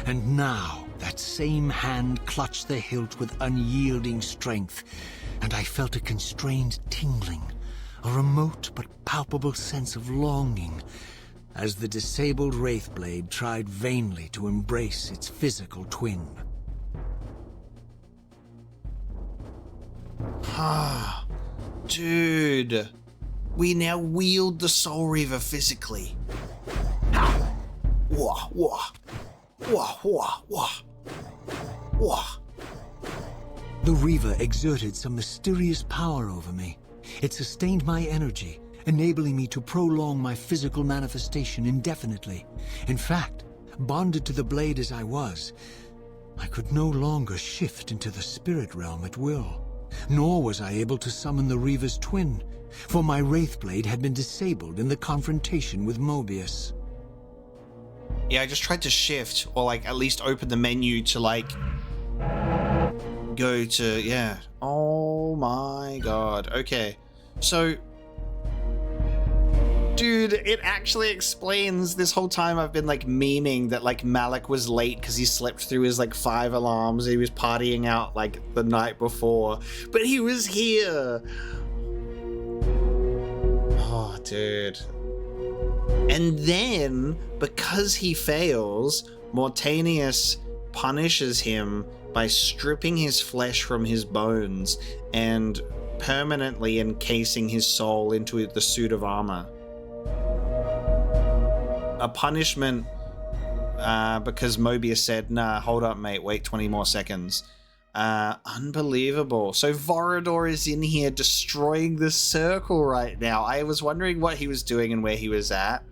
And now, that same hand clutched the hilt with unyielding strength, and I felt a constrained tingling, a remote but palpable sense of longing, as the disabled Wraithblade tried vainly to embrace its physical twin. Ah, dude. We now wield the Soul Reaver physically. Wah, wah. Wah, wah, wah. Wah. The Reaver exerted some mysterious power over me. It sustained my energy, enabling me to prolong my physical manifestation indefinitely. In fact, bonded to the blade as I was, I could no longer shift into the spirit realm at will. Nor was I able to summon the Reaver's twin, for my Wraithblade had been disabled in the confrontation with Mobius. Yeah, I just tried to shift, or like at least open the menu to like go to, yeah. Oh my god. Okay. So, dude, it actually explains this whole time I've been like memeing that like Malik was late because he slept through his like 5 alarms. He was partying out like the night before, but he was here. Oh, dude. And then, because he fails, Mortanius punishes him by stripping his flesh from his bones and permanently encasing his soul into the suit of armor. A punishment because Mobius said, nah, hold up, mate, wait 20 more seconds. Unbelievable. So Vorador is in here destroying the circle right now. I was wondering what he was doing and where he was at.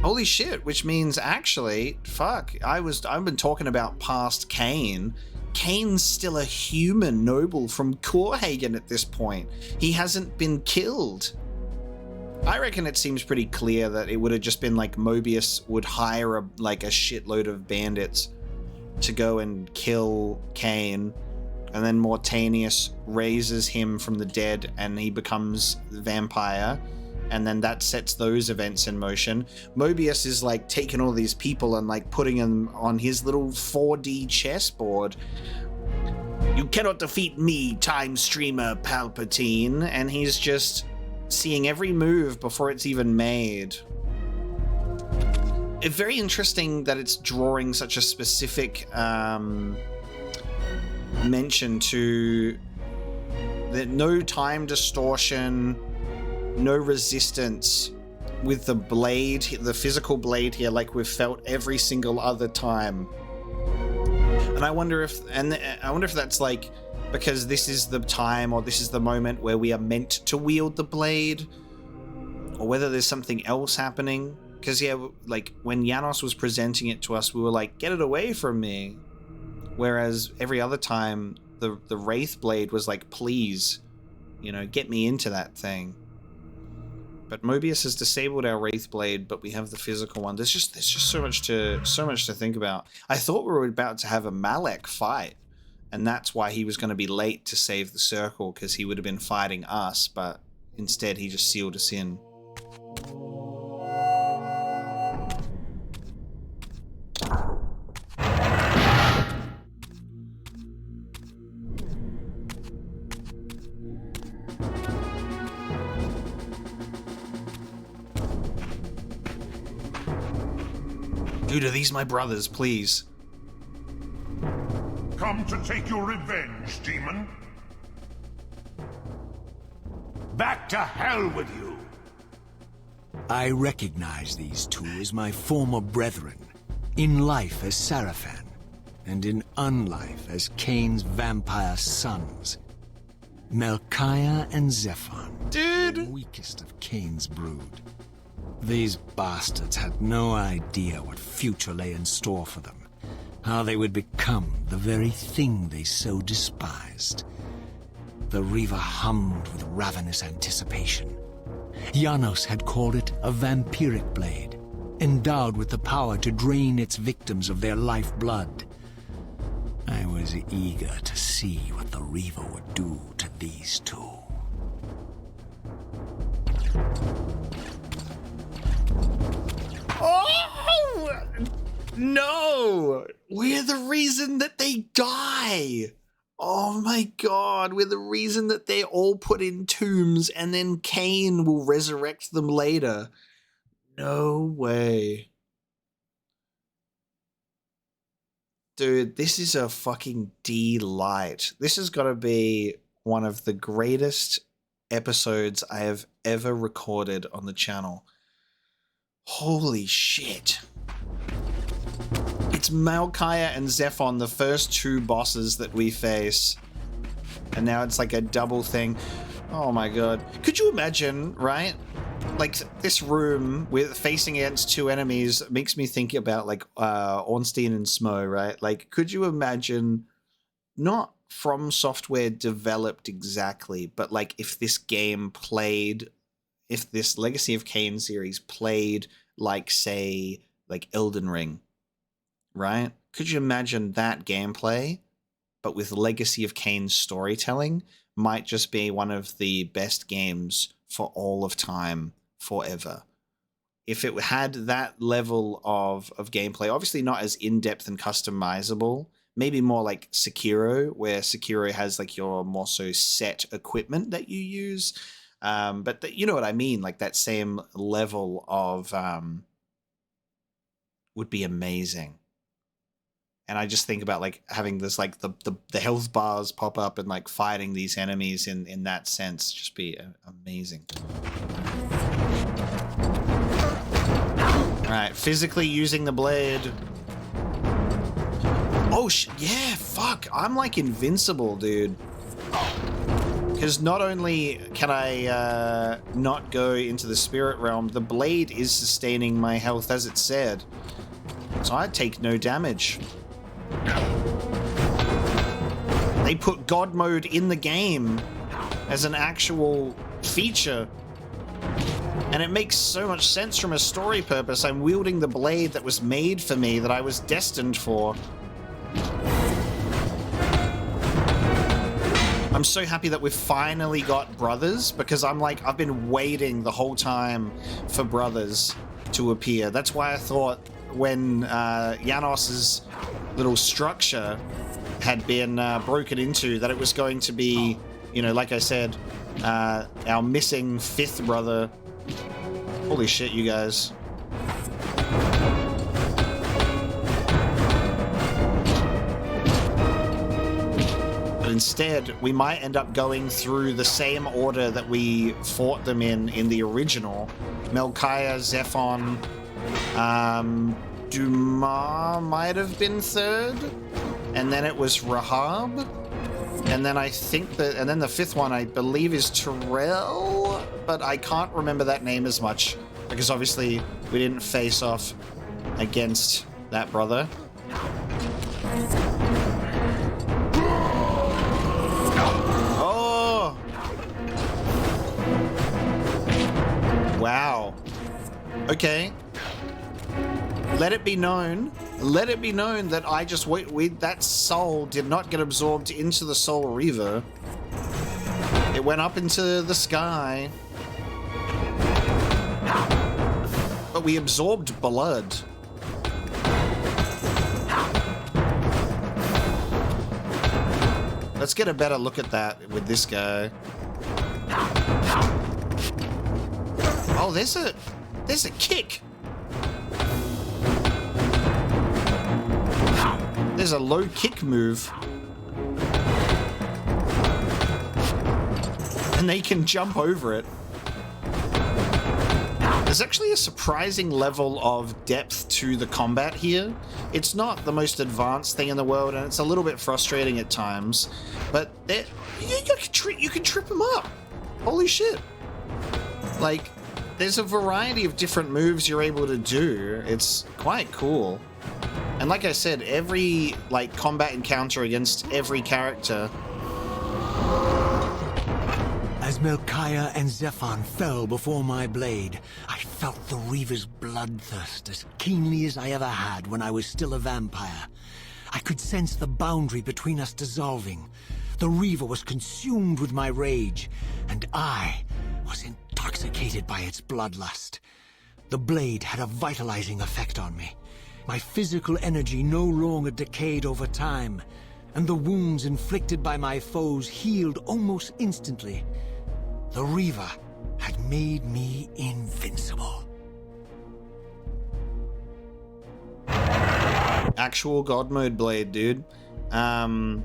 Holy shit, which means actually, fuck, I've been talking about past Cain. Cain's still a human noble from Korhagen at this point. He hasn't been killed. I reckon it seems pretty clear that it would have just been like Mobius would hire a shitload of bandits to go and kill Cain, and then Mortanius raises him from the dead and he becomes the vampire, and then that sets those events in motion. Mobius is like taking all these people and like putting them on his little 4D chessboard. You cannot defeat me, Time Streamer Palpatine, and he's just seeing every move before it's even made. It's very interesting that it's drawing such a specific mention to that no time distortion, no resistance with the blade, the physical blade here, like we've felt every single other time. And I wonder if that's like because this is the time or this is the moment where we are meant to wield the blade, or whether there's something else happening. Because yeah, like when Janos was presenting it to us, we were like, get it away from me. Whereas every other time, the Wraithblade was like, please, you know, get me into that thing. But Mobius has disabled our Wraithblade, but we have the physical one. There's just so much to think about. I thought we were about to have a Malek fight, and that's why he was going to be late to save the circle, because he would have been fighting us, but instead he just sealed us in. Dude, are these my brothers, please? Come to take your revenge, demon. Back to hell with you! I recognize these two as my former brethren, in life as Sarapan, and in unlife as Cain's vampire sons. Melchiah and Zephon, Dude! the weakest of Cain's brood. These bastards had no idea what future lay in store for them, how they would become the very thing they so despised. The Reaver hummed with ravenous anticipation. Janos had called it a vampiric blade, endowed with the power to drain its victims of their lifeblood. I was eager to see what the Reaver would do to these two. Oh! No! We're the reason that they die! Oh my god, we're the reason that they're all put in tombs and then Cain will resurrect them later. No way. Dude, this is a fucking delight. This has got to be one of the greatest episodes I have ever recorded on the channel. Holy shit. It's Melchiah and Zephon, the first two bosses that we face. And now it's like a double thing. Oh my god. Could you imagine, right? Like, this room with facing against two enemies makes me think about, like, Ornstein and Smo, right? Like, could you imagine, not From Software developed exactly, but, like, if this game played, if this Legacy of Kain series played, like, say, like, Elden Ring, right? Could you imagine that gameplay, but with Legacy of Kain storytelling, might just be one of the best games for all of time, forever. If it had that level of gameplay, obviously not as in-depth and customizable, maybe more like Sekiro, where Sekiro has like your more so set equipment that you use. But you know what I mean? Like that same level of would be amazing. And I just think about like having this like the health bars pop up and like fighting these enemies in that sense just be amazing. All right, physically using the blade. Oh yeah, fuck! I'm like invincible, dude. Because not only can I not go into the spirit realm, the blade is sustaining my health as it said, so I take no damage. They put God mode in the game as an actual feature. And it makes so much sense from a story purpose. I'm wielding the blade that was made for me, that I was destined for. I'm so happy that we've finally got brothers, because I'm like, I've been waiting the whole time for brothers to appear. That's why I thought when Janos's little structure had been broken into, that it was going to be, you know, like I said, our missing fifth brother. Holy shit, you guys. But instead, we might end up going through the same order that we fought them in the original. Melchiah, Zephon, Dumas might have been third, and then it was Rahab, and then I think that, and then the fifth one I believe is Terrell, but I can't remember that name as much because obviously we didn't face off against that brother. Oh! Wow. Okay. Let it be known that I just that soul did not get absorbed into the Soul Reaver. It went up into the sky. But we absorbed blood. Let's get a better look at that with this guy. Oh, there's a kick. There's a low kick move. And they can jump over it. There's actually a surprising level of depth to the combat here. It's not the most advanced thing in the world, and it's a little bit frustrating at times, but you can trip them up. Holy shit. Like, there's a variety of different moves you're able to do. It's quite cool. And like I said, every like combat encounter against every character. As Melchiah and Zephon fell before my blade, I felt the Reaver's bloodthirst as keenly as I ever had when I was still a vampire. I could sense the boundary between us dissolving. The Reaver was consumed with my rage, and I was intoxicated by its bloodlust. The blade had a vitalizing effect on me. My physical energy no longer decayed over time, and the wounds inflicted by my foes healed almost instantly. The Reaver had made me invincible. Actual God mode blade, dude. Yeah,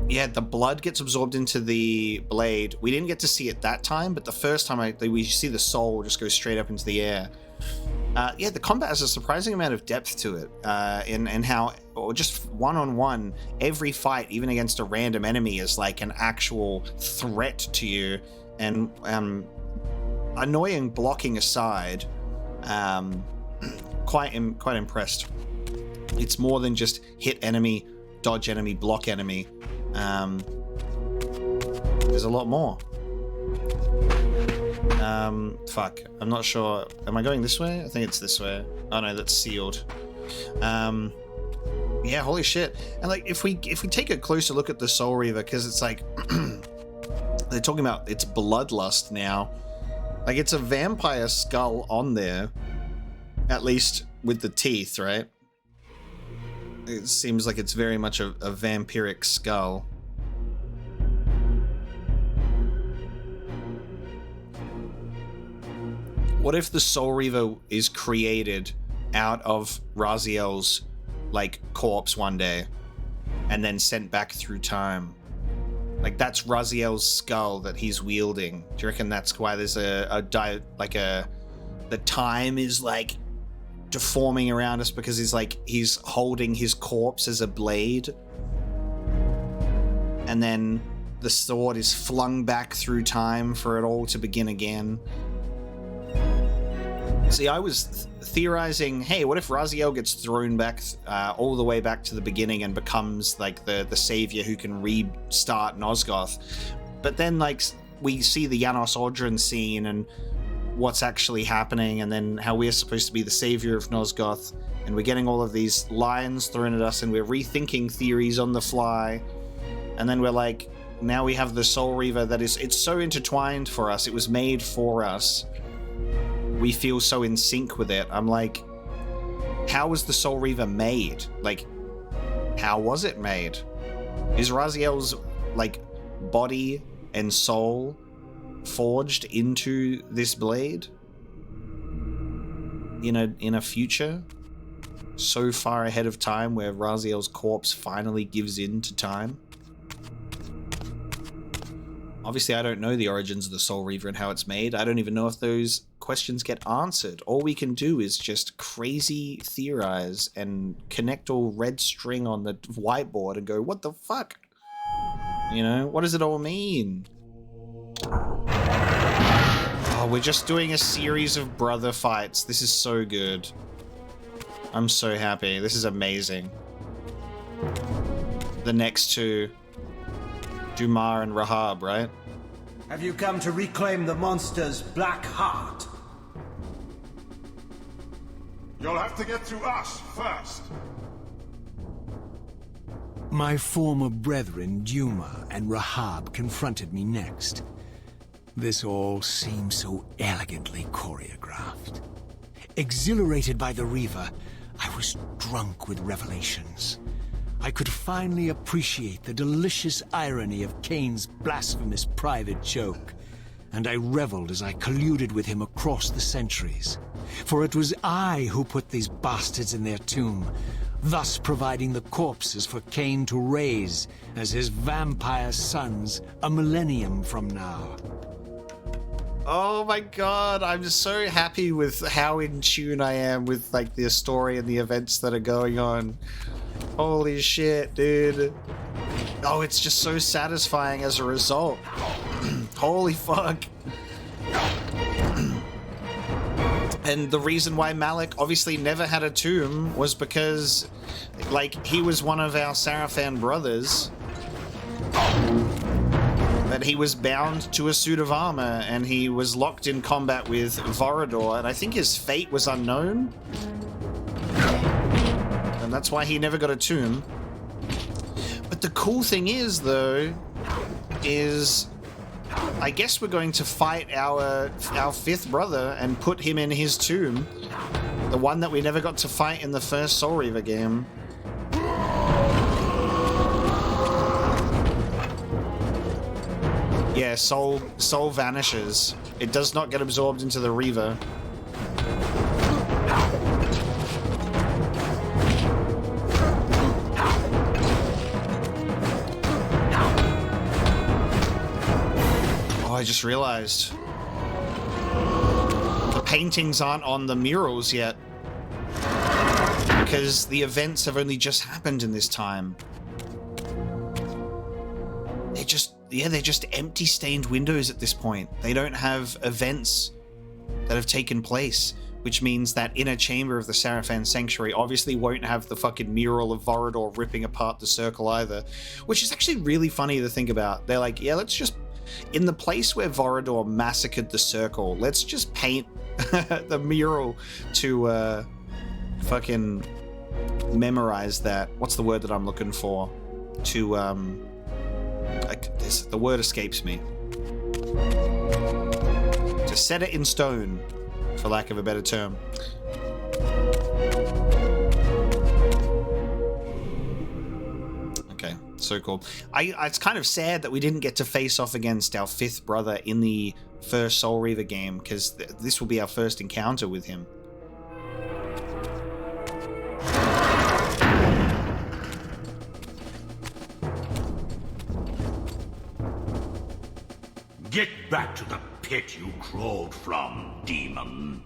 the blood gets absorbed into the blade. We didn't get to see it that time, but the first time we see the soul just go straight up into the air. Yeah, the combat has a surprising amount of depth to it, in how, or just one-on-one, every fight, even against a random enemy, is like an actual threat to you. And annoying blocking aside, quite impressed. It's more than just hit enemy, dodge enemy, block enemy. There's a lot more. Fuck, I'm not sure. Am I going this way? I think it's this way. Oh no, that's sealed. Yeah, holy shit. And like, if we take a closer look at the Soul Reaver, because it's like they're talking about its bloodlust now. Like, it's a vampire skull on there, at least with the teeth, right? It seems like it's very much a vampiric skull. What if the Soul Reaver is created out of Raziel's, like, corpse one day, and then sent back through time? Like, that's Raziel's skull that he's wielding. Do you reckon that's why there's the time is like deforming around us, because he's holding his corpse as a blade, and then the sword is flung back through time for it all to begin again? See, I was theorizing, hey, what if Raziel gets thrown back all the way back to the beginning and becomes like the savior who can restart Nosgoth? But then, like, we see the Janos Audron scene and what's actually happening, and then how we're supposed to be the savior of Nosgoth, and we're getting all of these lines thrown at us, and we're rethinking theories on the fly, and then we're like, now we have the Soul Reaver that it's so intertwined for us. It was made for us. We feel so in sync with it. I'm like, how was the Soul Reaver made? Like, how was it made? Is Raziel's, like, body and soul forged into this blade? In a future so far ahead of time where Raziel's corpse finally gives in to time? Obviously, I don't know the origins of the Soul Reaver and how it's made. I don't even know if those questions get answered. All we can do is just crazy theorize and connect all red string on the whiteboard and go, what the fuck? What does it all mean? Oh, we're just doing a series of brother fights. This is so good. I'm so happy. This is amazing. The next two, Dumar and Rahab, right? Have you come to reclaim the monster's black heart? You'll have to get through us first. My former brethren, Duma and Rahab, confronted me next. This all seemed so elegantly choreographed. Exhilarated by the Reaver, I was drunk with revelations. I could finally appreciate the delicious irony of Cain's blasphemous private joke, and I reveled as I colluded with him across the centuries. For it was I who put these bastards in their tomb, thus providing the corpses for Cain to raise as his vampire sons a millennium from now. Oh my god, I'm just so happy with how in tune I am with like the story and the events that are going on. Holy shit, dude. Oh, it's just so satisfying as a result. Holy fuck. And the reason why Malik obviously never had a tomb was because, like, he was one of our Sarapan brothers. That he was bound to a suit of armor and he was locked in combat with Vorador, and I think his fate was unknown. And that's why he never got a tomb. But the cool thing is, though, is I guess we're going to fight our fifth brother and put him in his tomb. The one that we never got to fight in the first Soul Reaver game. Yeah, soul vanishes. It does not get absorbed into the Reaver. Oh, I just realized. The paintings aren't on the murals yet. Because the events have only just happened in this time. They're just empty stained windows at this point. They don't have events that have taken place, which means that inner chamber of the Sarapan Sanctuary obviously won't have the fucking mural of Vorador ripping apart the circle either, which is actually really funny to think about. They're like, yeah, let's just, in the place where Vorador massacred the circle, let's just paint the mural to fucking memorize that. What's the word that I'm looking for? To the word escapes me. To set it in stone, for lack of a better term. Okay, so cool. It's kind of sad that we didn't get to face off against our fifth brother in the first Soul Reaver game, because this will be our first encounter with him. Get back to the pit you crawled from, demon.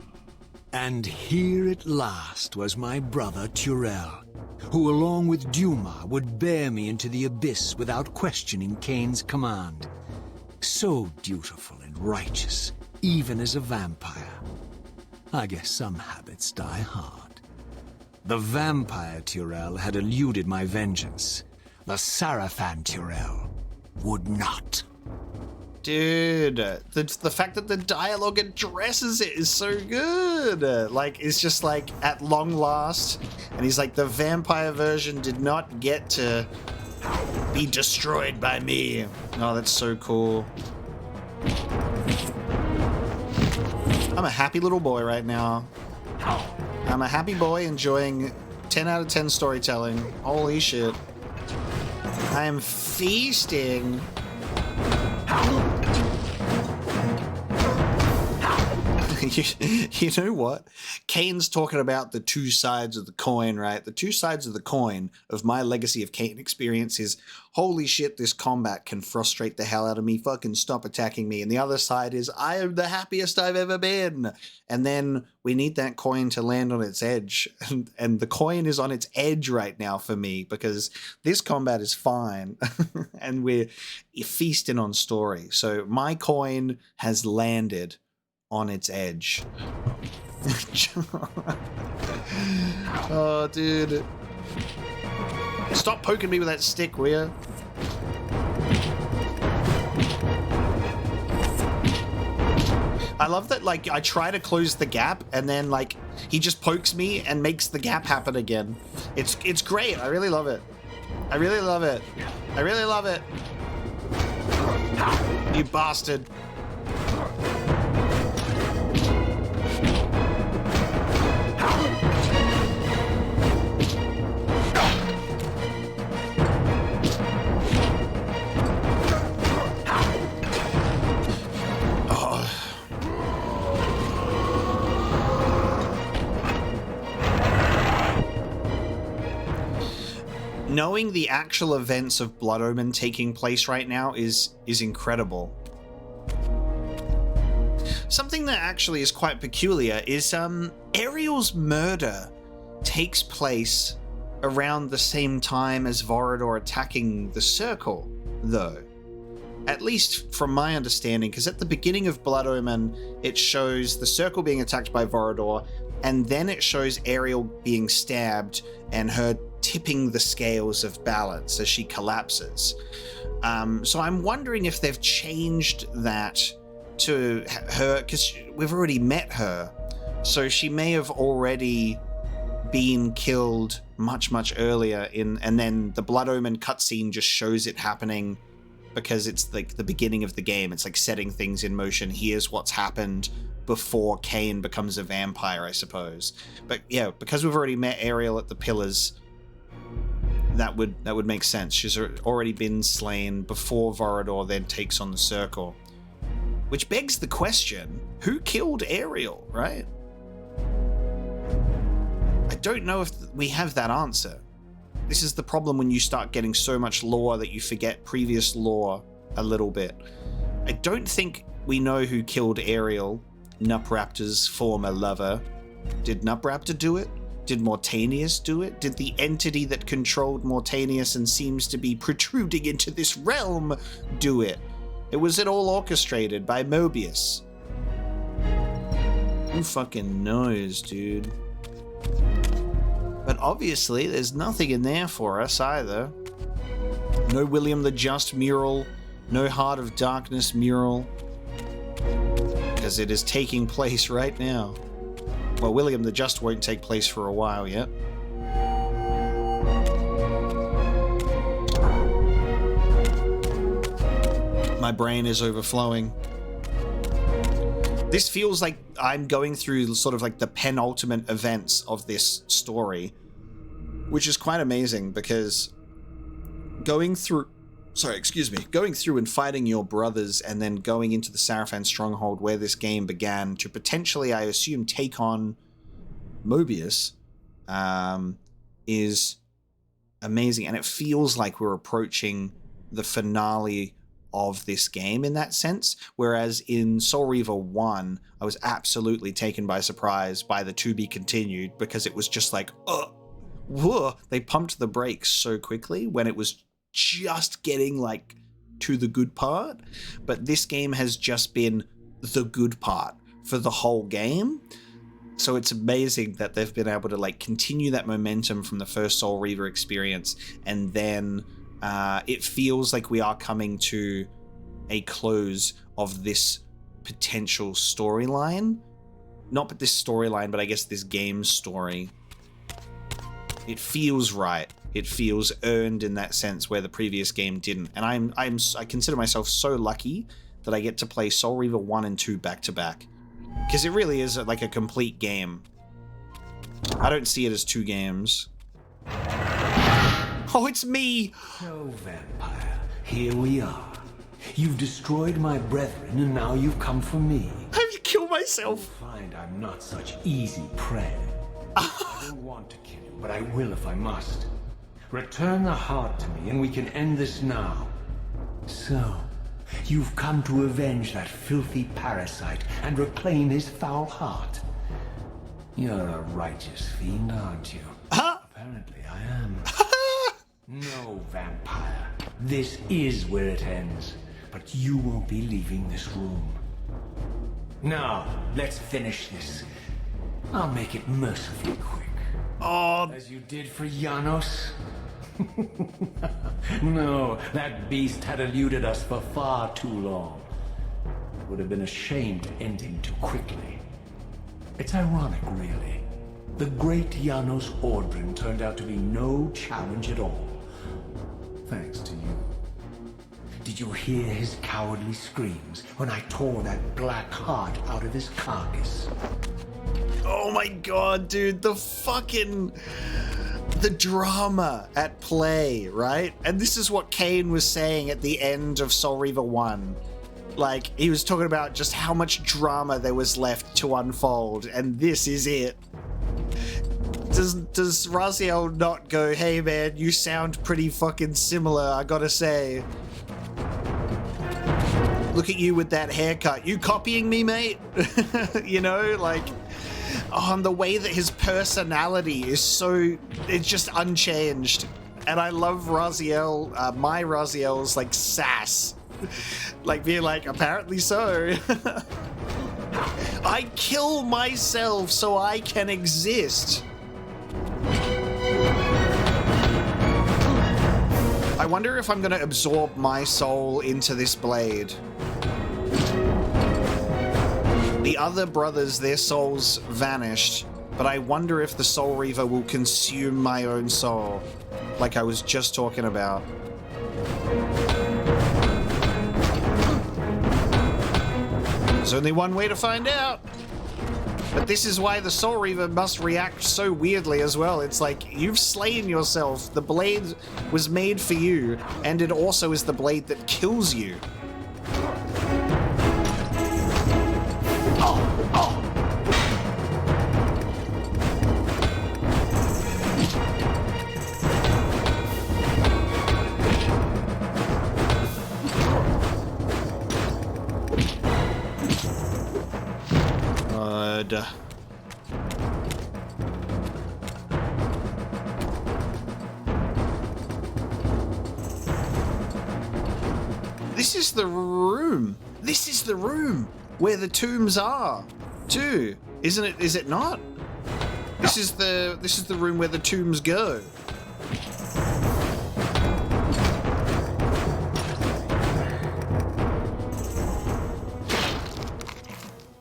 And here at last was my brother Turel, who along with Duma would bear me into the abyss without questioning Kain's command. So dutiful and righteous, even as a vampire. I guess some habits die hard. The vampire Turel had eluded my vengeance. The Sarapan Turel would not. Dude, the fact that the dialogue addresses it is so good. Like, it's just like, at long last, and he's like, the vampire version did not get to be destroyed by me. Oh, that's so cool. I'm a happy little boy right now. I'm a happy boy enjoying 10 out of 10 storytelling. Holy shit. I am feasting. You know what? Kain's talking about the two sides of the coin, right? The two sides of the coin of my Legacy of Kain experience is, holy shit, this combat can frustrate the hell out of me. Fucking stop attacking me. And the other side is, I am the happiest I've ever been. And then we need that coin to land on its edge. And the coin is on its edge right now for me, because this combat is fine. And we're feasting on story. So my coin has landed on its edge. Oh, dude. Stop poking me with that stick, will ya? I love that, like, I try to close the gap and then, like, he just pokes me and makes the gap happen again. It's great. I really love it. I really love it. I really love it. You bastard. Knowing the actual events of Blood Omen taking place right now is incredible. Something that actually is quite peculiar is Ariel's murder takes place around the same time as Vorador attacking the Circle, though. At least from my understanding, because at the beginning of Blood Omen, it shows the Circle being attacked by Vorador, and then it shows Ariel being stabbed and her tipping the scales of balance as she collapses. So I'm wondering if they've changed that to her, because we've already met her, so she may have already been killed much earlier and then the Blood Omen cutscene just shows it happening because it's like the beginning of the game. It's like setting things in motion. Here's what's happened before Cain becomes a vampire, I suppose. But yeah, because we've already met Ariel at the Pillars, that would make sense. She's already been slain before Vorador then takes on the Circle. Which begs the question, who killed Ariel, right? I don't know if we have that answer. This is the problem when you start getting so much lore that you forget previous lore a little bit. I don't think we know who killed Ariel, Nupraptor's former lover. Did Nupraptor do it? Did Mortanius do it? Did the entity that controlled Mortanius and seems to be protruding into this realm do it? Was it all orchestrated by Mobius? Who fucking knows, dude? But obviously, there's nothing in there for us either. No William the Just mural, no Heart of Darkness mural. Because it is taking place right now. Well, William the Just won't take place for a while yet. My brain is overflowing. This feels like I'm going through sort of like the penultimate events of this story, which is quite amazing because going through and fighting your brothers and then going into the Sarapan stronghold where this game began to potentially, I assume, take on Mobius is amazing. And it feels like we're approaching the finale of this game in that sense, whereas in Soul Reaver 1 I was absolutely taken by surprise by the to be continued because it was just like whoa, they pumped the brakes so quickly when it was just getting like to the good part. But this game has just been the good part for the whole game, so it's amazing that they've been able to like continue that momentum from the first Soul Reaver experience, and then it feels like we are coming to a close of this potential storyline. Not this storyline, but I guess this game story. It feels right. It feels earned in that sense where the previous game didn't. And I consider myself so lucky that I get to play Soul Reaver 1 and 2 back to back. Because it really is like a complete game. I don't see it as two games. Oh, it's me! No, vampire. Here we are. You've destroyed my brethren, and now you've come for me. I've killed myself. You'll find I'm not such easy prey. I don't want to kill you, but I will if I must. Return the heart to me, and we can end this now. So, you've come to avenge that filthy parasite and reclaim his foul heart. You're a righteous fiend, aren't you? Apparently I am. No, vampire. This is where it ends. But you won't be leaving this room. Now, let's finish this. I'll make it mercifully quick. Oh, As you did for Janos? No, that beast had eluded us for far too long. It would have been a shame to end him too quickly. It's ironic, really. The great Janos Ordrin turned out to be no challenge at all. Thanks to you. Did you hear his cowardly screams when I tore that black heart out of his carcass? oh my god, dude, the drama at play, right? And this is what Cain was saying at the end of Soul Reaver 1. Like, he was talking about just how much drama there was left to unfold, and this is it. Does Raziel not go, hey man, you sound pretty fucking similar, I gotta say. look at you with that haircut. You copying me, mate? You know, like, oh, and the way that his personality is so, it's just unchanged. And I love Raziel, my Raziel's like sass. Like being like, apparently so. I kill myself so I can exist. I wonder if I'm going to absorb my soul into this blade. The other brothers, their souls vanished, but I wonder if the Soul Reaver will consume my own soul, like I was just talking about. There's only one way to find out. But this is why the Soul Reaver must react so weirdly as well. It's like, you've slain yourself. The blade was made for you, and it also is the blade that kills you. This is the room. This is the room where the tombs are, too. Isn't it? Is it not? This is the room where the tombs go.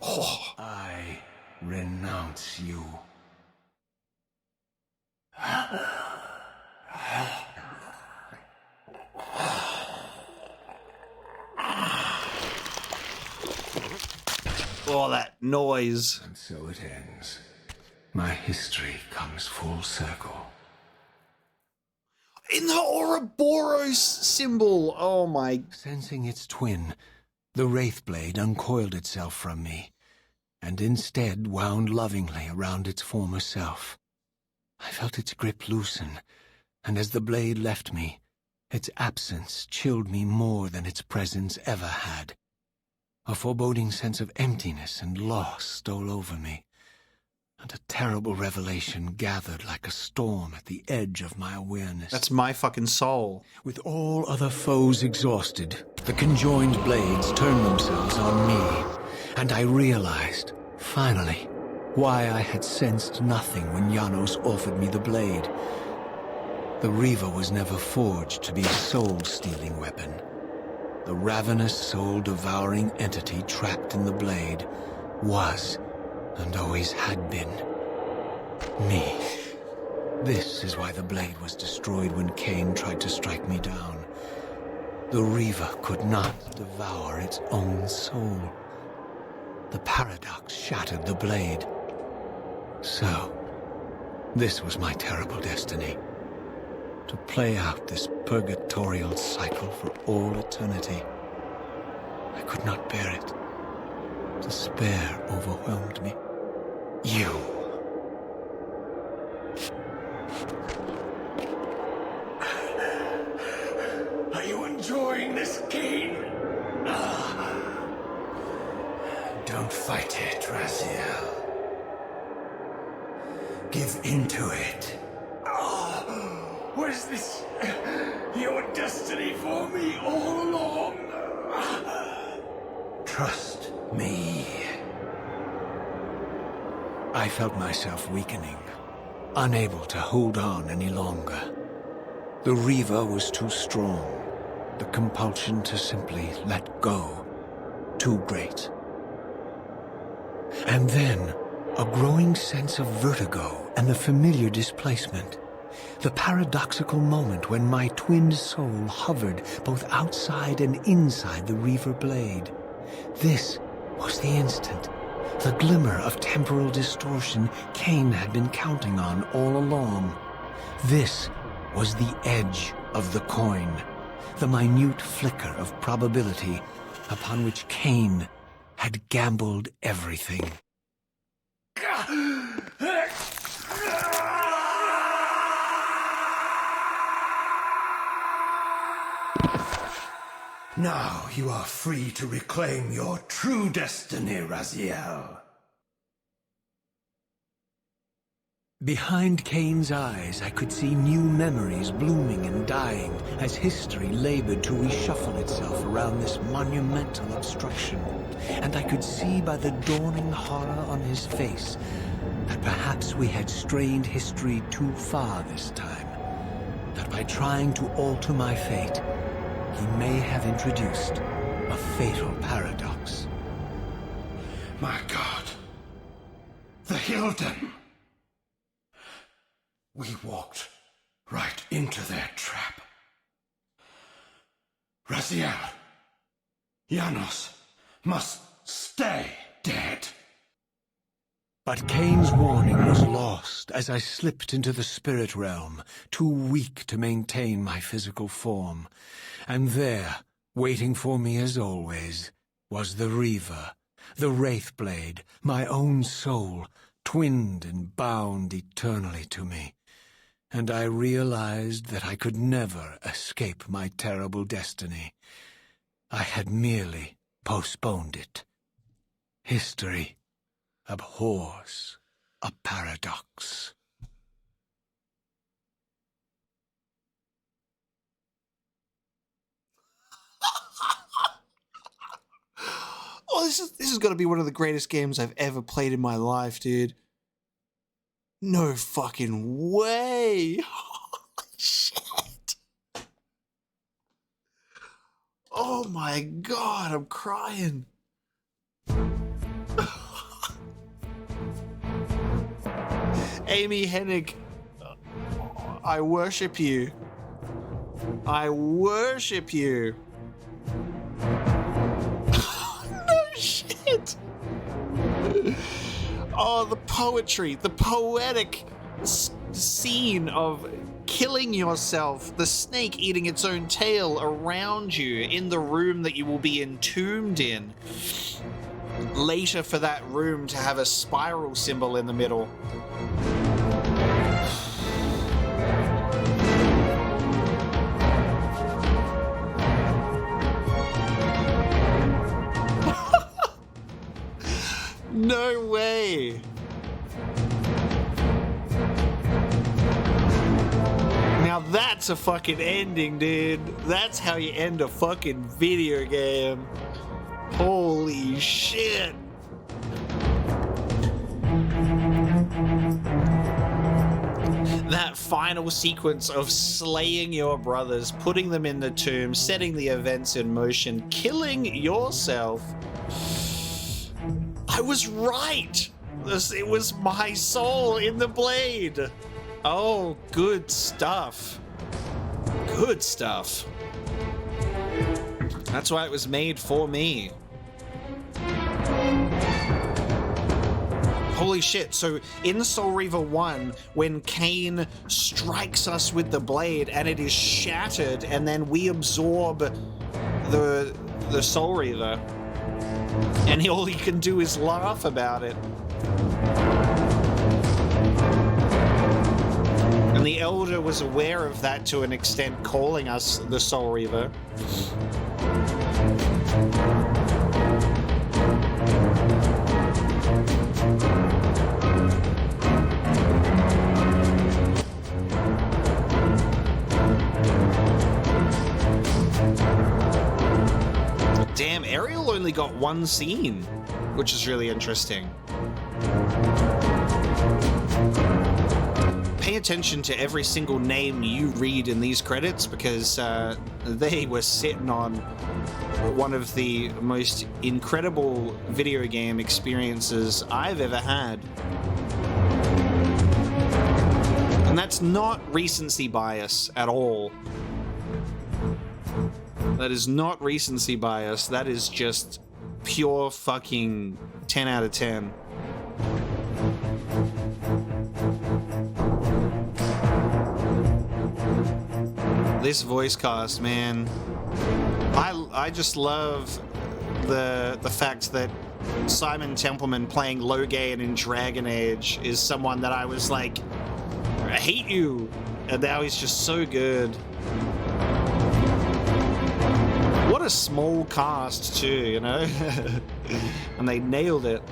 Oh. I renounce you. Oh, that noise. And so it ends. My history comes full circle. In the Ouroboros symbol. Oh my. Sensing its twin, the Wraith Blade uncoiled itself from me, and instead wound lovingly around its former self. I felt its grip loosen, and as the blade left me, its absence chilled me more than its presence ever had. A foreboding sense of emptiness and loss stole over me, and a terrible revelation gathered like a storm at the edge of my awareness. That's my fucking soul. With all other foes exhausted, the conjoined blades turned themselves on me, and I realized, finally, why I had sensed nothing when Janos offered me the blade. The Reaver was never forged to be a soul-stealing weapon. The ravenous, soul-devouring entity trapped in the blade was, and always had been, me. This is why the blade was destroyed when Cain tried to strike me down. The Reaver could not devour its own soul. The paradox shattered the blade. So, this was my terrible destiny. To play out this purgatorial cycle for all eternity. I could not bear it. Despair overwhelmed me. You. Are you enjoying this game? Don't fight it, Raziel. Give into it. Was this your destiny for me all along? Trust me. I felt myself weakening, unable to hold on any longer. The Reaver was too strong. The compulsion to simply let go, too great. And then, a growing sense of vertigo and the familiar displacement. The paradoxical moment when my twinned soul hovered both outside and inside the Reaver blade. This was the instant, the glimmer of temporal distortion Cain had been counting on all along. This was the edge of the coin, the minute flicker of probability upon which Cain had gambled everything. Now you are free to reclaim your true destiny, Raziel. Behind Cain's eyes, I could see new memories blooming and dying as history labored to reshuffle itself around this monumental obstruction. And I could see by the dawning horror on his face that perhaps we had strained history too far this time. That by trying to alter my fate, he may have introduced a fatal paradox. My God. The Hilden. We walked right into their trap. Raziel, Janos must stay dead. But Cain's warning was lost as I slipped into the spirit realm, too weak to maintain my physical form. And there, waiting for me as always, was the Reaver, the Wraithblade, my own soul, twinned and bound eternally to me. And I realized that I could never escape my terrible destiny. I had merely postponed it. History abhors a paradox. Oh, this is going to be one of the greatest games I've ever played in my life, dude. No fucking way. Holy shit. Oh my God, I'm crying. Amy Hennig, I worship you. I worship you. No shit. Oh, the poetry, the poetic scene of killing yourself, the snake eating its own tail around you in the room that you will be entombed in. Later for that room to have a spiral symbol in the middle. No way. Now that's a fucking ending, dude. That's how you end a fucking video game. Holy shit. That final sequence of slaying your brothers, putting them in the tomb, setting the events in motion, killing yourself. I was right. It was my soul in the blade. Oh, good stuff. Good stuff. That's why it was made for me. Holy shit, so in Soul Reaver 1, when Cain strikes us with the blade and it is shattered and then we absorb the Soul Reaver, and all he can do is laugh about it. And the Elder was aware of that to an extent, calling us the Soul Reaver. Damn, Ariel only got one scene, which is really interesting. Pay attention to every single name you read in these credits, because they were sitting on one of the most incredible video game experiences I've ever had. And that's not recency bias at all. That is not recency bias. That is just pure fucking 10 out of 10. This voice cast, man. I just love the fact that Simon Templeman playing Logain in Dragon Age is someone that I was like, I hate you. And now he's just so good. What a a small cast too, you know? And they nailed it.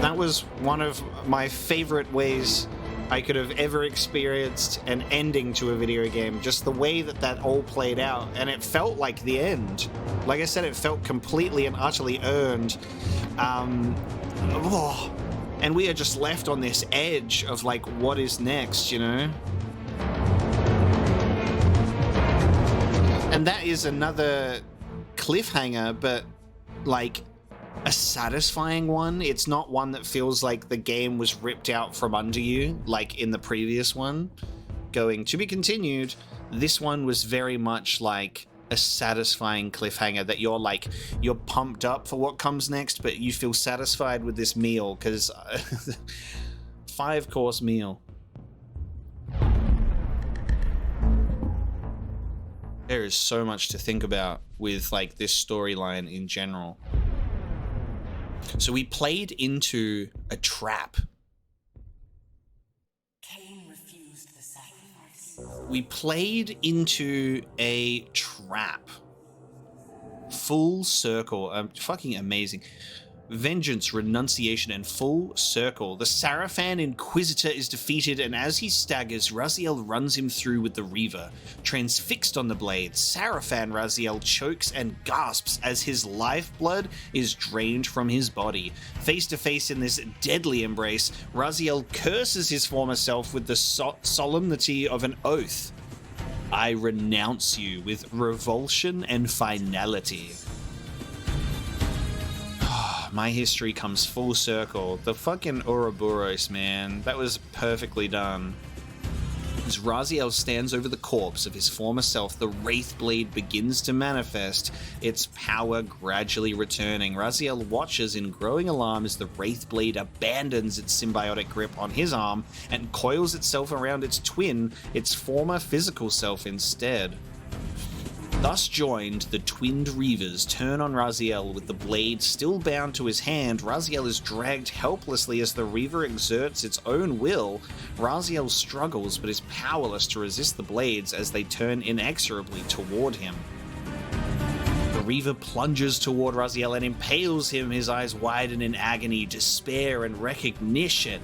That was one of my favorite ways I could have ever experienced an ending to a video game. Just the way that that all played out. And it felt like the end. Like I said, it felt completely and utterly earned. And we are just left on this edge of like, what is next, you know? And that is another cliffhanger, but like a satisfying one. It's not one that feels like the game was ripped out from under you, like in the previous one. Going to be continued. This one was very much like a satisfying cliffhanger that you're pumped up for what comes next, but you feel satisfied with this meal because 5-course meal. There is so much to think about with like this storyline in general. So we played into a trap. Cain refused the sacrifice. We played into a trap. Full circle. Fucking amazing. Vengeance, renunciation, and full circle. The Sarapan Inquisitor is defeated, and as he staggers, Raziel runs him through with the Reaver. Transfixed on the blade, Sarapan Raziel chokes and gasps as his lifeblood is drained from his body. Face to face in this deadly embrace, Raziel curses his former self with the solemnity of an oath. I renounce you with revulsion and finality. My history comes full circle. The fucking Ouroboros, man. That was perfectly done. As Raziel stands over the corpse of his former self, the Wraith Blade begins to manifest, its power gradually returning. Raziel watches in growing alarm as the Wraith Blade abandons its symbiotic grip on his arm and coils itself around its twin, its former physical self instead. Thus joined, the twinned Reavers turn on Raziel with the blade still bound to his hand. Raziel is dragged helplessly as the Reaver exerts its own will. Raziel struggles but is powerless to resist the blades as they turn inexorably toward him. The Reaver plunges toward Raziel and impales him, his eyes widen in agony, despair, and recognition.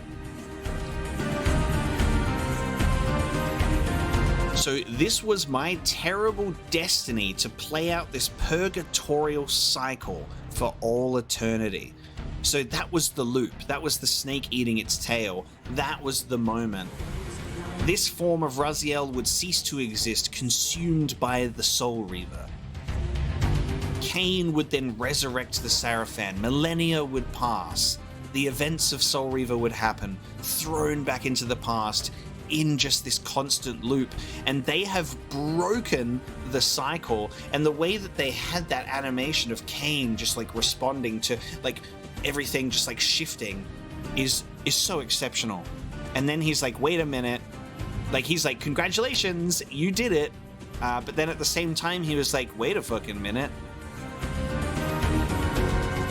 So this was my terrible destiny to play out this purgatorial cycle for all eternity. So that was the loop. That was the snake eating its tail. That was the moment. This form of Raziel would cease to exist, consumed by the Soul Reaver. Cain would then resurrect the Sarapan. Millennia would pass. The events of Soul Reaver would happen, thrown back into the past, in just this constant loop, and they have broken the cycle. And the way that they had that animation of Cain just like responding to like everything just like shifting is so exceptional. And then he's like, wait a minute, like he's like, congratulations, you did it, but then at the same time he was like, wait a fucking minute.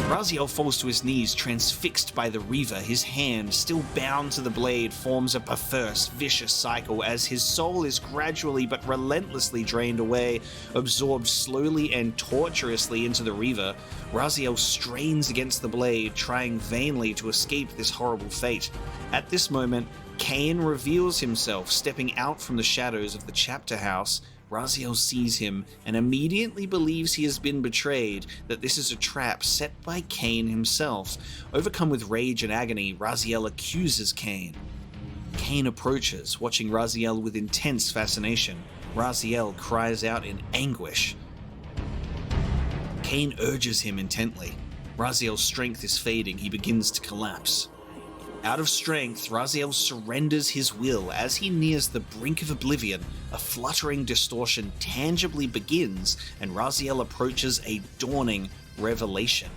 Raziel falls to his knees, transfixed by the Reaver. His hand, still bound to the blade, forms a perverse, vicious cycle as his soul is gradually but relentlessly drained away, absorbed slowly and torturously into the Reaver. Raziel strains against the blade, trying vainly to escape this horrible fate. At this moment, Cain reveals himself, stepping out from the shadows of the chapter house. Raziel sees him and immediately believes he has been betrayed, that this is a trap set by Cain himself. Overcome with rage and agony, Raziel accuses Cain. Cain approaches, watching Raziel with intense fascination. Raziel cries out in anguish. Cain urges him intently. Raziel's strength is fading, he begins to collapse. Out of strength, Raziel surrenders his will. As he nears the brink of oblivion, a fluttering distortion tangibly begins, and Raziel approaches a dawning revelation.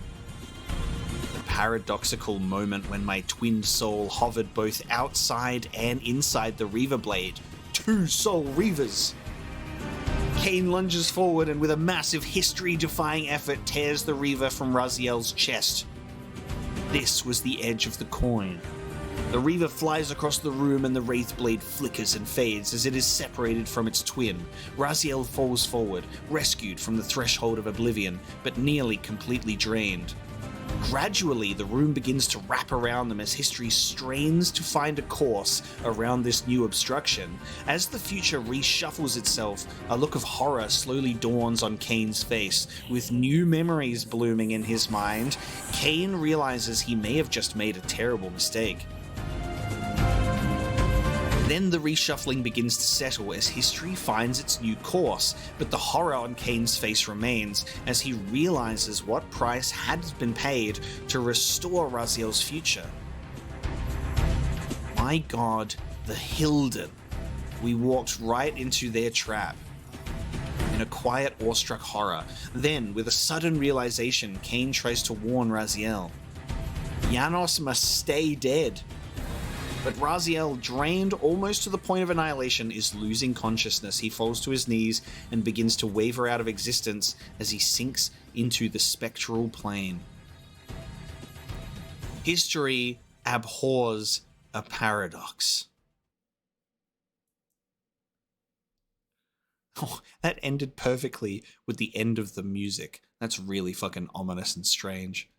The paradoxical moment when my twinned soul hovered both outside and inside the Reaver blade. 2 Soul Reavers! Cain lunges forward and with a massive history-defying effort tears the Reaver from Raziel's chest. This was the edge of the coin. The Reaver flies across the room and the Wraith Blade flickers and fades as it is separated from its twin. Raziel falls forward, rescued from the threshold of oblivion, but nearly completely drained. Gradually, the room begins to wrap around them as history strains to find a course around this new obstruction. As the future reshuffles itself, a look of horror slowly dawns on Kane's face. With new memories blooming in his mind, Kane realizes he may have just made a terrible mistake. Then the reshuffling begins to settle as history finds its new course, but the horror on Kane's face remains as he realizes what price had been paid to restore Raziel's future. My god, the Hilden. We walked right into their trap. In a quiet, awestruck horror. Then, with a sudden realization, Kane tries to warn Raziel. Janos must stay dead. But Raziel, drained almost to the point of annihilation, is losing consciousness. He falls to his knees and begins to waver out of existence as he sinks into the spectral plane. History abhors a paradox. Oh, that ended perfectly with the end of the music. That's really fucking ominous and strange.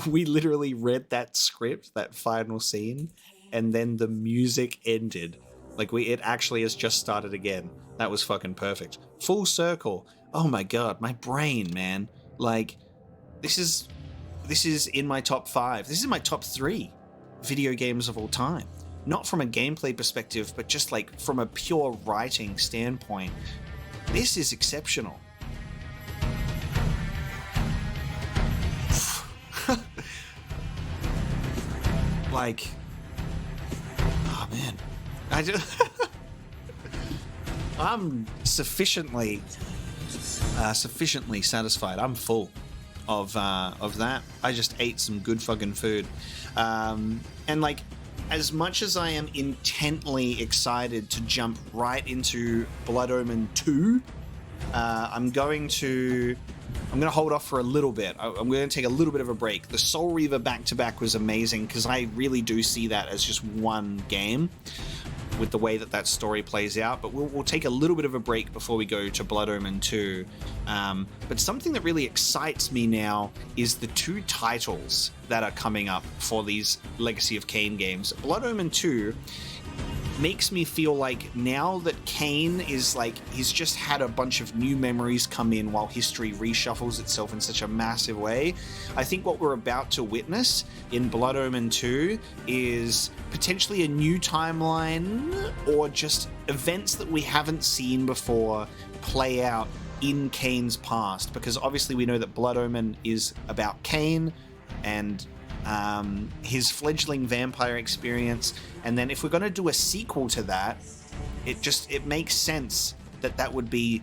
We literally read that script, that final scene, and then the music ended. Like, it actually has just started again. That was fucking perfect. Full circle. Oh my god, my brain, man. Like, this is in my top 5. This is my top 3 video games of all time. Not from a gameplay perspective, but just like from a pure writing standpoint. This is exceptional. Like, oh man, I'm sufficiently satisfied. I'm full of that. I just ate some good fucking food, and like, as much as I am intently excited to jump right into Blood Omen 2, I'm going to hold off for a little bit. I'm going to take a little bit of a break. The Soul Reaver back-to-back was amazing because I really do see that as just one game with the way that story plays out. But we'll take a little bit of a break before we go to Blood Omen 2. But something that really excites me now is the 2 titles that are coming up for these Legacy of Kain games. Blood Omen 2 makes me feel like now that Kane is like, he's just had a bunch of new memories come in while history reshuffles itself in such a massive way. I think what we're about to witness in Blood Omen 2 is potentially a new timeline or just events that we haven't seen before play out in Kane's past, because obviously we know that Blood Omen is about Kane and his fledgling vampire experience, and then if we're going to do a sequel to that, it makes sense that would be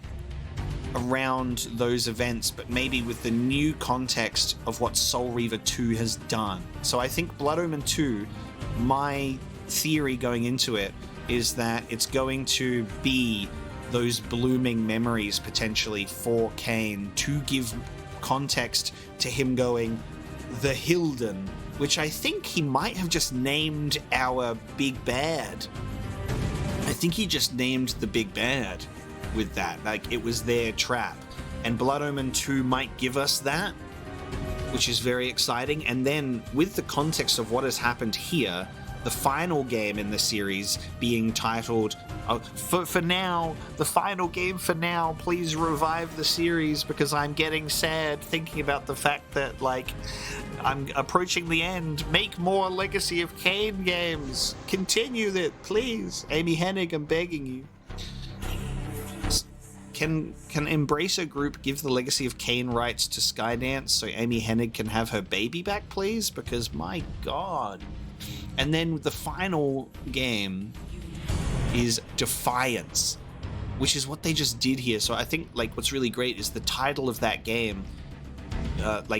around those events, but maybe with the new context of what Soul Reaver 2 has done. So I think Blood Omen 2, my theory going into it is that it's going to be those blooming memories potentially for Kane to give context to him going the Hilden, which I think he might have just named our big bad. I think he just named the big bad with that. Like, it was their trap. And Blood Omen 2 might give us that, which is very exciting. And then with the context of what has happened here, the final game in the series being titled, for now, the final game for now, please revive the series because I'm getting sad thinking about the fact that, like, I'm approaching the end. Make more Legacy of Kain games. Continue that, please. Amy Hennig, I'm begging you. Can Embracer Group give the Legacy of Kain rights to Skydance so Amy Hennig can have her baby back, please? Because, my god. And then the final game is Defiance, which is what they just did here. So I think, like, what's really great is the title of that game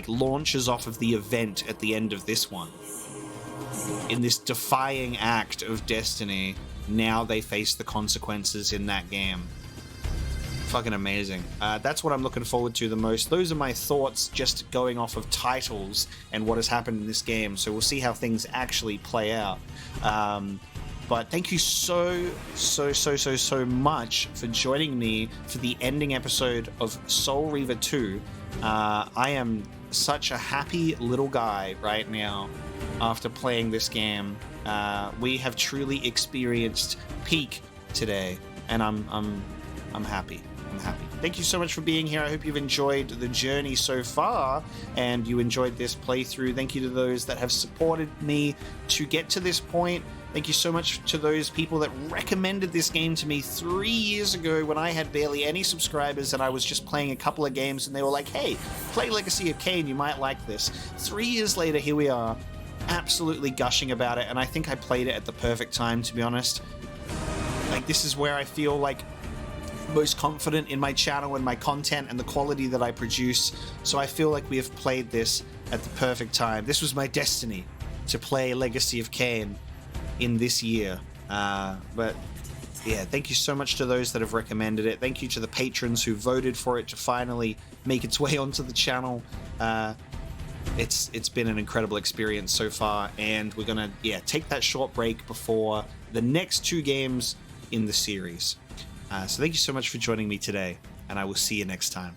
launches off of the event at the end of this one. In this defying act of destiny, now they face the consequences in that game. fucking amazing. That's what I'm looking forward to the most. Those are my thoughts just going off of titles and what has happened in this game. So we'll see how things actually play out. But thank you so much for joining me for the ending episode of Soul Reaver 2. I am such a happy little guy right now after playing this game. We have truly experienced peak today, and I'm happy. I'm happy. Thank you so much for being here. I hope you've enjoyed the journey so far and you enjoyed this playthrough. Thank you to those that have supported me to get to this point. Thank you so much to those people that recommended this game to me 3 years ago when I had barely any subscribers and I was just playing a couple of games and they were like, hey, play Legacy of Kain, you might like this. 3 years later, here we are, absolutely gushing about it, and I think I played it at the perfect time, to be honest. Like, this is where I feel like most confident in my channel and my content and the quality that I produce, so I feel like we have played this at the perfect time. This was my destiny, to play Legacy of Kain in this year. But yeah, thank you so much to those that have recommended it. Thank you to the patrons who voted for it to finally make its way onto the channel. It's been an incredible experience so far, and we're gonna take that short break before the next 2 games in the series. So thank you so much for joining me today, and I will see you next time.